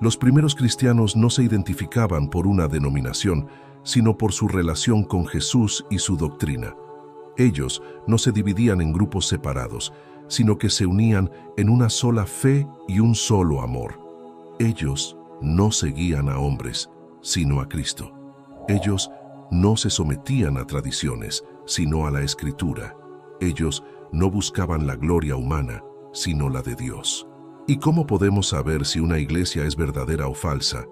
Los primeros cristianos no se identificaban por una denominación, sino por su relación con Jesús y su doctrina. Ellos no se dividían en grupos separados, sino que se unían en una sola fe y un solo amor. Ellos no seguían a hombres, sino a Cristo. Ellos no se sometían a tradiciones, sino a la Escritura. Ellos no buscaban la gloria humana, sino la de Dios. ¿Y cómo podemos saber si una iglesia es verdadera o falsa?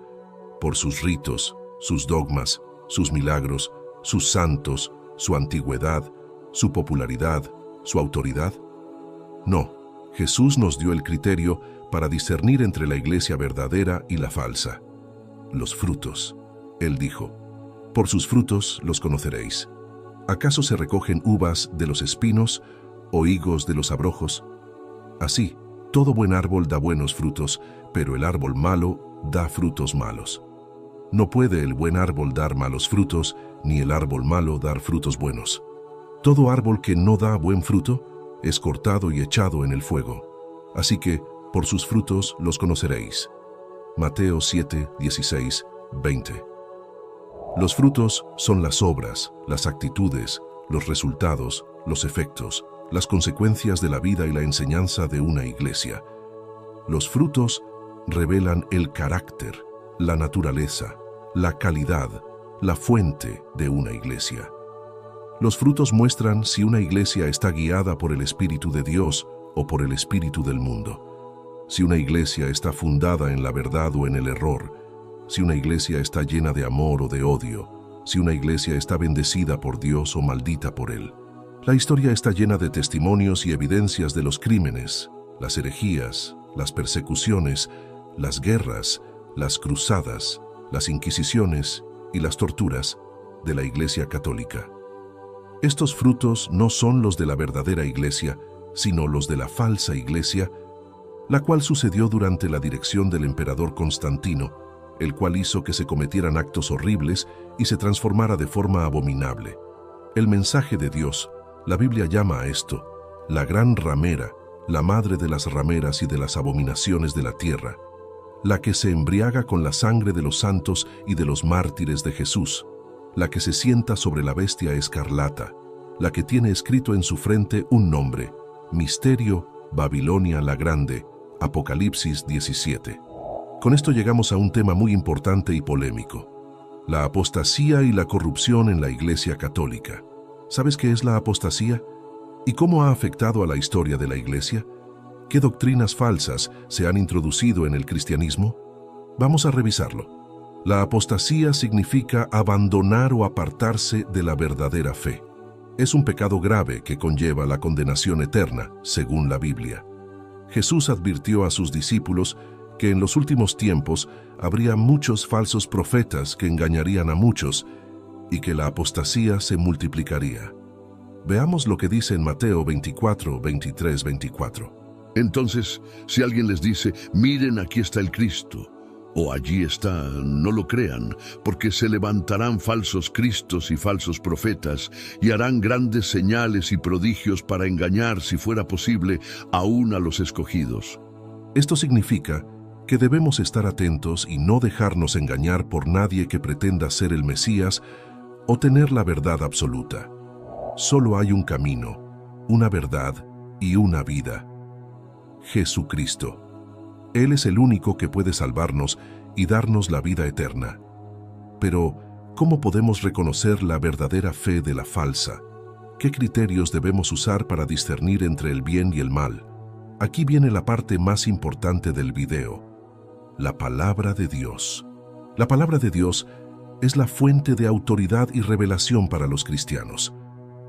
Por sus ritos, sus dogmas, sus milagros, sus santos, su antigüedad, su popularidad, su autoridad. No, Jesús nos dio el criterio para discernir entre la iglesia verdadera y la falsa. Los frutos. Él dijo: «Por sus frutos los conoceréis. ¿Acaso se recogen uvas de los espinos o higos de los abrojos? Así, todo buen árbol da buenos frutos, pero el árbol malo da frutos malos. No puede el buen árbol dar malos frutos, ni el árbol malo dar frutos buenos. Todo árbol que no da buen fruto es cortado y echado en el fuego. Así que, por sus frutos los conoceréis. Mateo 7, 16, 20. Los frutos son las obras, las actitudes, los resultados, los efectos, las consecuencias de la vida y la enseñanza de una iglesia. Los frutos revelan el carácter, la naturaleza, la calidad, la fuente de una iglesia. Los frutos muestran si una iglesia está guiada por el Espíritu de Dios o por el espíritu del mundo. Si una iglesia está fundada en la verdad o en el error. Si una iglesia está llena de amor o de odio. Si una iglesia está bendecida por Dios o maldita por Él. La historia está llena de testimonios y evidencias de los crímenes, las herejías, las persecuciones, las guerras, las cruzadas, las inquisiciones y las torturas de la Iglesia Católica. Estos frutos no son los de la verdadera iglesia, sino los de la falsa iglesia, la cual sucedió durante la dirección del emperador Constantino, el cual hizo que se cometieran actos horribles y se transformara de forma abominable. El mensaje de Dios, la Biblia llama a esto, la gran ramera, la madre de las rameras y de las abominaciones de la tierra, la que se embriaga con la sangre de los santos y de los mártires de Jesús, la que se sienta sobre la bestia escarlata, la que tiene escrito en su frente un nombre, Misterio, Babilonia la Grande, Apocalipsis 17. Con esto llegamos a un tema muy importante y polémico, la apostasía y la corrupción en la Iglesia Católica. ¿Sabes qué es la apostasía? ¿Y cómo ha afectado a la historia de la Iglesia? ¿Qué doctrinas falsas se han introducido en el cristianismo? Vamos a revisarlo. La apostasía significa abandonar o apartarse de la verdadera fe. Es un pecado grave que conlleva la condenación eterna, según la Biblia. Jesús advirtió a sus discípulos que en los últimos tiempos habría muchos falsos profetas que engañarían a muchos y que la apostasía se multiplicaría. Veamos lo que dice en Mateo 24, 23, 24. Entonces, si alguien les dice, miren, aquí está el Cristo, o allí está, no lo crean, porque se levantarán falsos cristos y falsos profetas, y harán grandes señales y prodigios para engañar, si fuera posible, aún a los escogidos. Esto significa que debemos estar atentos y no dejarnos engañar por nadie que pretenda ser el Mesías o tener la verdad absoluta. Solo hay un camino, una verdad y una vida. Jesucristo. Él es el único que puede salvarnos y darnos la vida eterna. Pero, ¿cómo podemos reconocer la verdadera fe de la falsa? ¿Qué criterios debemos usar para discernir entre el bien y el mal? Aquí viene la parte más importante del video. La palabra de Dios. La palabra de Dios es la fuente de autoridad y revelación para los cristianos.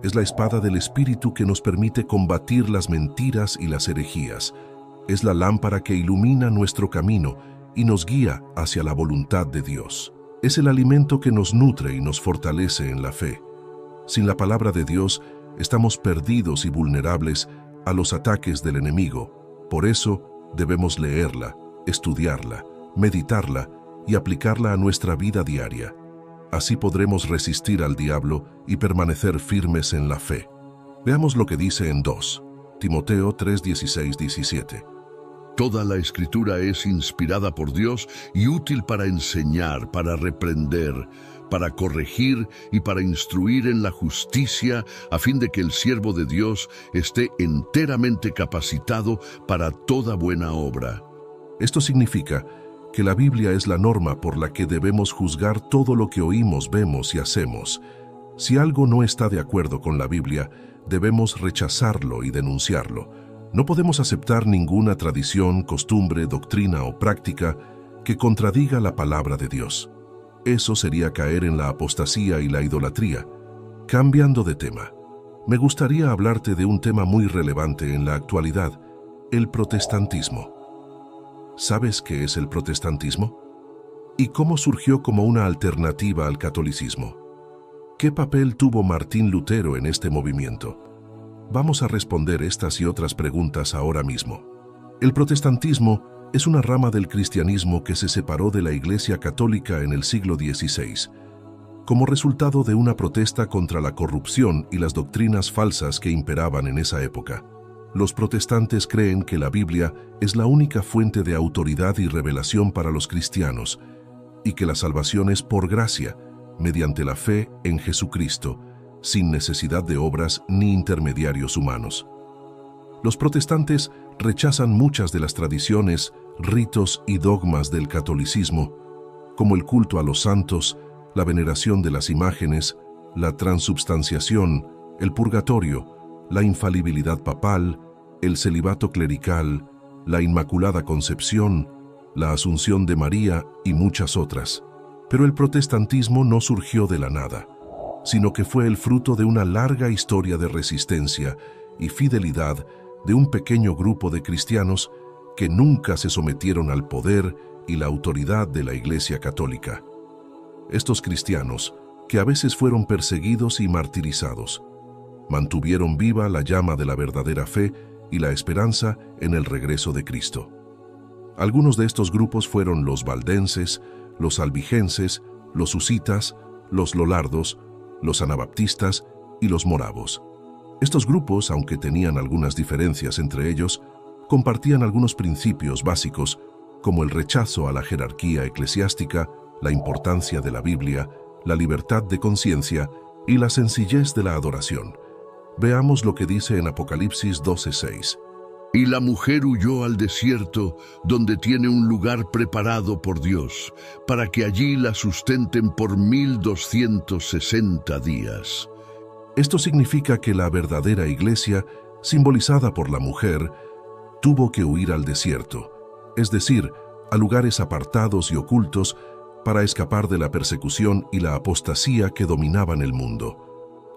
Es la espada del Espíritu que nos permite combatir las mentiras y las herejías. Es la lámpara que ilumina nuestro camino y nos guía hacia la voluntad de Dios. Es el alimento que nos nutre y nos fortalece en la fe. Sin la palabra de Dios, estamos perdidos y vulnerables a los ataques del enemigo. Por eso, debemos leerla, estudiarla, meditarla y aplicarla a nuestra vida diaria. Así podremos resistir al diablo y permanecer firmes en la fe. Veamos lo que dice en 2 Timoteo 3, 16, 17. Toda la Escritura es inspirada por Dios y útil para enseñar, para reprender, para corregir y para instruir en la justicia, a fin de que el siervo de Dios esté enteramente capacitado para toda buena obra. Esto significa que la Biblia es la norma por la que debemos juzgar todo lo que oímos, vemos y hacemos. Si algo no está de acuerdo con la Biblia, debemos rechazarlo y denunciarlo. No podemos aceptar ninguna tradición, costumbre, doctrina o práctica que contradiga la palabra de Dios. Eso sería caer en la apostasía y la idolatría. Cambiando de tema, me gustaría hablarte de un tema muy relevante en la actualidad, el protestantismo. ¿Sabes qué es el protestantismo? ¿Y cómo surgió como una alternativa al catolicismo? ¿Qué papel tuvo Martín Lutero en este movimiento? Vamos a responder estas y otras preguntas ahora mismo. El protestantismo es una rama del cristianismo que se separó de la Iglesia Católica en el siglo XVI, como resultado de una protesta contra la corrupción y las doctrinas falsas que imperaban en esa época. Los protestantes creen que la Biblia es la única fuente de autoridad y revelación para los cristianos, y que la salvación es por gracia, mediante la fe en Jesucristo, sin necesidad de obras ni intermediarios humanos. Los protestantes rechazan muchas de las tradiciones, ritos y dogmas del catolicismo, como el culto a los santos, la veneración de las imágenes, la transubstanciación, el purgatorio, la infalibilidad papal, el celibato clerical, la Inmaculada Concepción, la Asunción de María y muchas otras. Pero el protestantismo no surgió de la nada, sino que fue el fruto de una larga historia de resistencia y fidelidad de un pequeño grupo de cristianos que nunca se sometieron al poder y la autoridad de la Iglesia Católica. Estos cristianos, que a veces fueron perseguidos y martirizados, mantuvieron viva la llama de la verdadera fe y la esperanza en el regreso de Cristo. Algunos de estos grupos fueron los valdenses, los albigenses, los husitas, los lolardos, los anabaptistas y los moravos. Estos grupos, aunque tenían algunas diferencias entre ellos, compartían algunos principios básicos como el rechazo a la jerarquía eclesiástica, la importancia de la Biblia, la libertad de conciencia y la sencillez de la adoración. Veamos lo que dice en Apocalipsis 12:6. Y la mujer huyó al desierto, donde tiene un lugar preparado por Dios, para que allí la sustenten por 1260 días. Esto significa que la verdadera iglesia, simbolizada por la mujer, tuvo que huir al desierto, es decir, a lugares apartados y ocultos para escapar de la persecución y la apostasía que dominaban el mundo.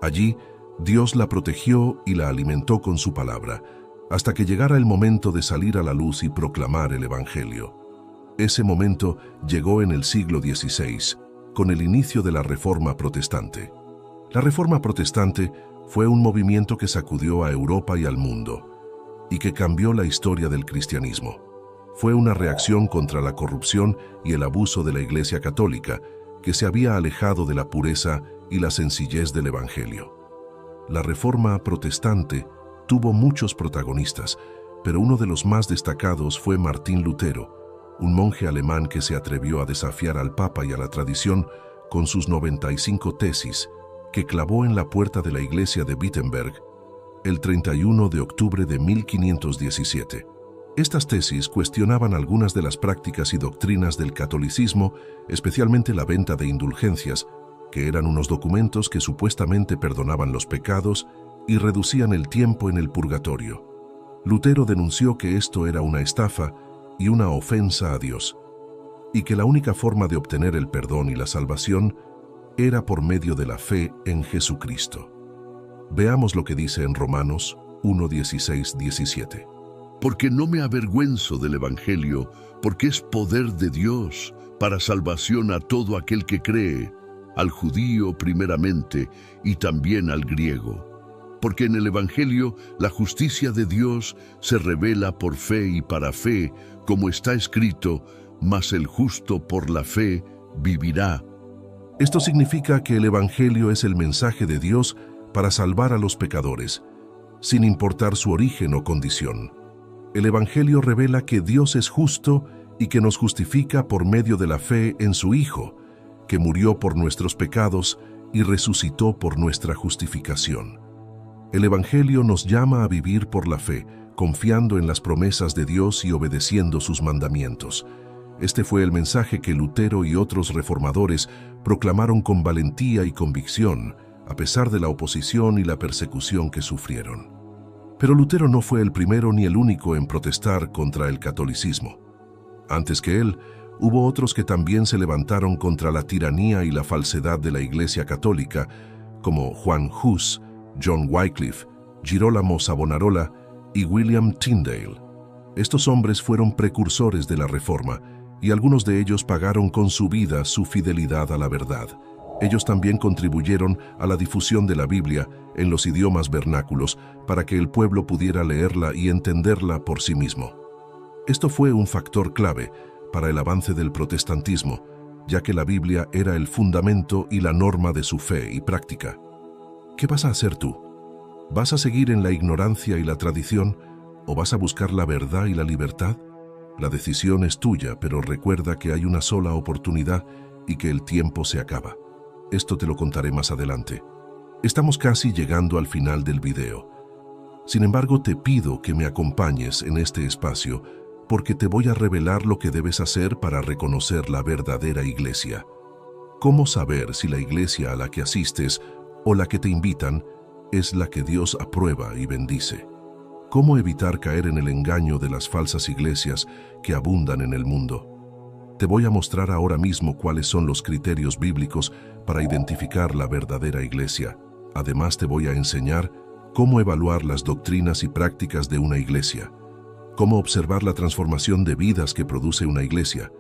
Allí, Dios la protegió y la alimentó con su palabra, hasta que llegara el momento de salir a la luz y proclamar el Evangelio. Ese momento llegó en el siglo XVI, con el inicio de la Reforma Protestante. La Reforma Protestante fue un movimiento que sacudió a Europa y al mundo, y que cambió la historia del cristianismo. Fue una reacción contra la corrupción y el abuso de la Iglesia Católica, que se había alejado de la pureza y la sencillez del Evangelio. La Reforma Protestante tuvo muchos protagonistas, pero uno de los más destacados fue Martín Lutero, un monje alemán que se atrevió a desafiar al Papa y a la tradición con sus 95 tesis, que clavó en la puerta de la iglesia de Wittenberg el 31 de octubre de 1517. Estas tesis cuestionaban algunas de las prácticas y doctrinas del catolicismo, especialmente la venta de indulgencias, que eran unos documentos que supuestamente perdonaban los pecados y reducían el tiempo en el purgatorio. Lutero denunció que esto era una estafa y una ofensa a Dios, y que la única forma de obtener el perdón y la salvación era por medio de la fe en Jesucristo. Veamos lo que dice en Romanos 1:16-17. Porque no me avergüenzo del Evangelio, porque es poder de Dios para salvación a todo aquel que cree, al judío primeramente y también al griego. Porque en el Evangelio la justicia de Dios se revela por fe y para fe, como está escrito, mas el justo por la fe vivirá. Esto significa que el Evangelio es el mensaje de Dios para salvar a los pecadores, sin importar su origen o condición. El Evangelio revela que Dios es justo y que nos justifica por medio de la fe en su Hijo, que murió por nuestros pecados y resucitó por nuestra justificación. El Evangelio nos llama a vivir por la fe, confiando en las promesas de Dios y obedeciendo sus mandamientos. Este fue el mensaje que Lutero y otros reformadores proclamaron con valentía y convicción, a pesar de la oposición y la persecución que sufrieron. Pero Lutero no fue el primero ni el único en protestar contra el catolicismo. Antes que él, hubo otros que también se levantaron contra la tiranía y la falsedad de la Iglesia Católica, como Juan Hus, John Wycliffe, Girolamo Savonarola y William Tyndale. Estos hombres fueron precursores de la Reforma, y algunos de ellos pagaron con su vida su fidelidad a la verdad. Ellos también contribuyeron a la difusión de la Biblia en los idiomas vernáculos para que el pueblo pudiera leerla y entenderla por sí mismo. Esto fue un factor clave para el avance del protestantismo, ya que la Biblia era el fundamento y la norma de su fe y práctica. ¿Qué vas a hacer tú? ¿Vas a seguir en la ignorancia y la tradición o vas a buscar la verdad y la libertad? La decisión es tuya, pero recuerda que hay una sola oportunidad y que el tiempo se acaba. Esto te lo contaré más adelante. Estamos casi llegando al final del video. Sin embargo, te pido que me acompañes en este espacio porque te voy a revelar lo que debes hacer para reconocer la verdadera iglesia. ¿Cómo saber si la iglesia a la que asistes o la que te invitan es la que Dios aprueba y bendice? ¿Cómo evitar caer en el engaño de las falsas iglesias que abundan en el mundo? Te voy a mostrar ahora mismo cuáles son los criterios bíblicos para identificar la verdadera iglesia. Además, te voy a enseñar cómo evaluar las doctrinas y prácticas de una iglesia, cómo observar la transformación de vidas que produce una iglesia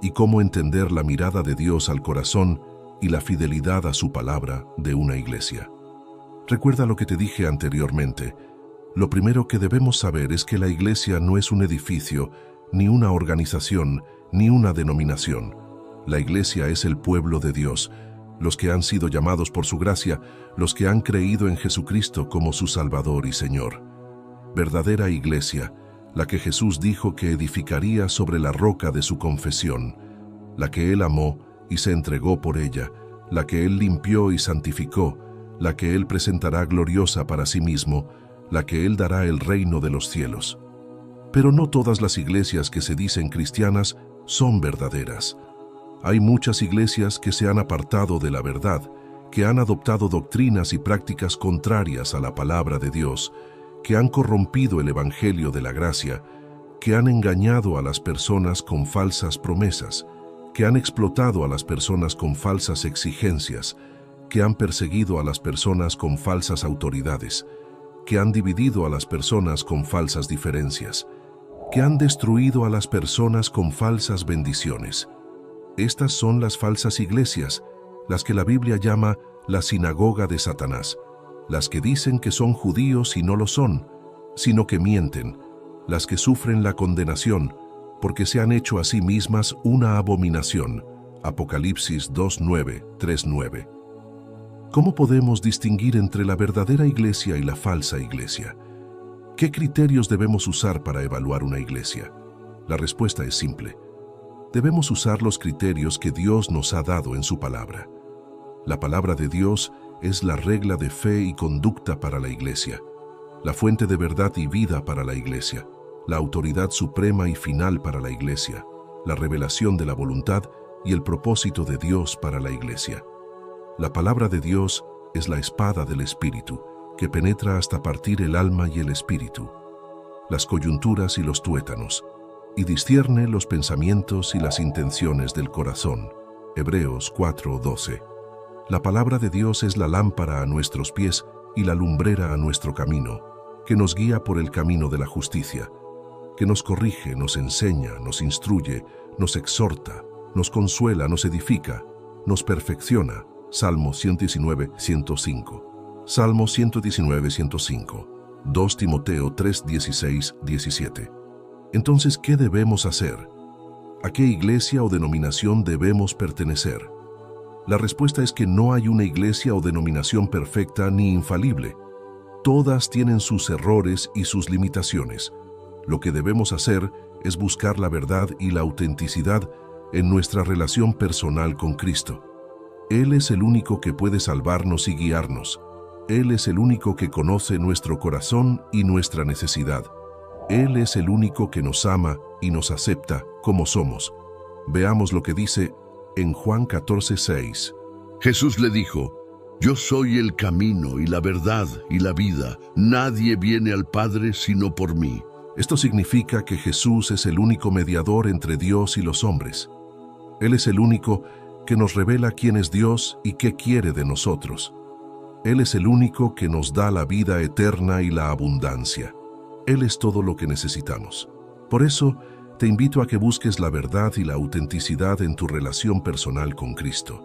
y cómo entender la mirada de Dios al corazón y la fidelidad a su palabra de una iglesia. Recuerda lo que te dije anteriormente. Lo primero que debemos saber es que la iglesia no es un edificio, ni una organización, ni una denominación. La iglesia es el pueblo de Dios, los que han sido llamados por su gracia, los que han creído en Jesucristo como su Salvador y Señor. Verdadera iglesia, la que Jesús dijo que edificaría sobre la roca de su confesión, la que Él amó y se entregó por ella, la que Él limpió y santificó, la que Él presentará gloriosa para sí mismo, la que Él dará el reino de los cielos. Pero no todas las iglesias que se dicen cristianas son verdaderas. Hay muchas iglesias que se han apartado de la verdad, que han adoptado doctrinas y prácticas contrarias a la palabra de Dios, que han corrompido el evangelio de la gracia, que han engañado a las personas con falsas promesas, que han explotado a las personas con falsas exigencias, que han perseguido a las personas con falsas autoridades, que han dividido a las personas con falsas diferencias, que han destruido a las personas con falsas bendiciones. Estas son las falsas iglesias, las que la Biblia llama la sinagoga de Satanás, las que dicen que son judíos y no lo son, sino que mienten, las que sufren la condenación, porque se han hecho a sí mismas una abominación. Apocalipsis 2:9, 3:9. ¿Cómo podemos distinguir entre la verdadera iglesia y la falsa iglesia? ¿Qué criterios debemos usar para evaluar una iglesia? La respuesta es simple. Debemos usar los criterios que Dios nos ha dado en su palabra. La palabra de Dios es la regla de fe y conducta para la iglesia, la fuente de verdad y vida para la iglesia, la autoridad suprema y final para la iglesia, la revelación de la voluntad y el propósito de Dios para la iglesia. La palabra de Dios es la espada del Espíritu, que penetra hasta partir el alma y el espíritu, las coyunturas y los tuétanos, y discierne los pensamientos y las intenciones del corazón. Hebreos 4:12. La palabra de Dios es la lámpara a nuestros pies y la lumbrera a nuestro camino, que nos guía por el camino de la justicia, que nos corrige, nos enseña, nos instruye, nos exhorta, nos consuela, nos edifica, nos perfecciona. Salmo 119, 105. Salmo 119, 105. 2 Timoteo 3, 16, 17. Entonces, ¿qué debemos hacer? ¿A qué iglesia o denominación debemos pertenecer? La respuesta es que no hay una iglesia o denominación perfecta ni infalible. Todas tienen sus errores y sus limitaciones. Lo que debemos hacer es buscar la verdad y la autenticidad en nuestra relación personal con Cristo. Él es el único que puede salvarnos y guiarnos. Él es el único que conoce nuestro corazón y nuestra necesidad. Él es el único que nos ama y nos acepta como somos. Veamos lo que dice en Juan 14:6. Jesús le dijo: Yo soy el camino y la verdad y la vida. Nadie viene al Padre sino por mí. Esto significa que Jesús es el único mediador entre Dios y los hombres. Él es el único que nos revela quién es Dios y qué quiere de nosotros. Él es el único que nos da la vida eterna y la abundancia. Él es todo lo que necesitamos. Por eso, te invito a que busques la verdad y la autenticidad en tu relación personal con Cristo.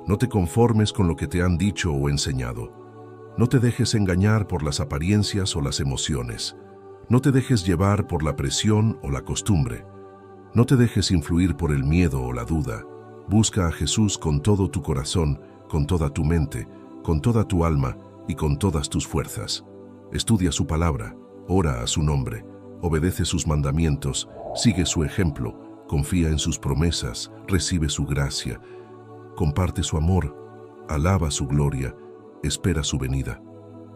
No te conformes con lo que te han dicho o enseñado. No te dejes engañar por las apariencias o las emociones. No te dejes llevar por la presión o la costumbre. No te dejes influir por el miedo o la duda. Busca a Jesús con todo tu corazón, con toda tu mente, con toda tu alma y con todas tus fuerzas. Estudia su palabra, ora a su nombre, obedece sus mandamientos, sigue su ejemplo, confía en sus promesas, recibe su gracia, comparte su amor, alaba su gloria, espera su venida.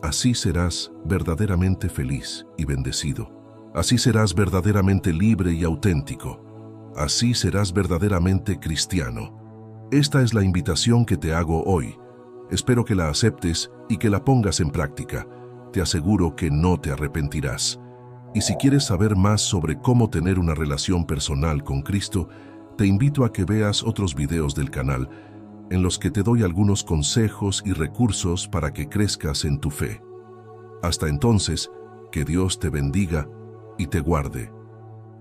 Así serás verdaderamente feliz y bendecido. Así serás verdaderamente libre y auténtico. Así serás verdaderamente cristiano. Esta es la invitación que te hago hoy. Espero que la aceptes y que la pongas en práctica. Te aseguro que no te arrepentirás. Y si quieres saber más sobre cómo tener una relación personal con Cristo, te invito a que veas otros videos del canal en los que te doy algunos consejos y recursos para que crezcas en tu fe. Hasta entonces, que Dios te bendiga y te guarde.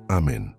Amén.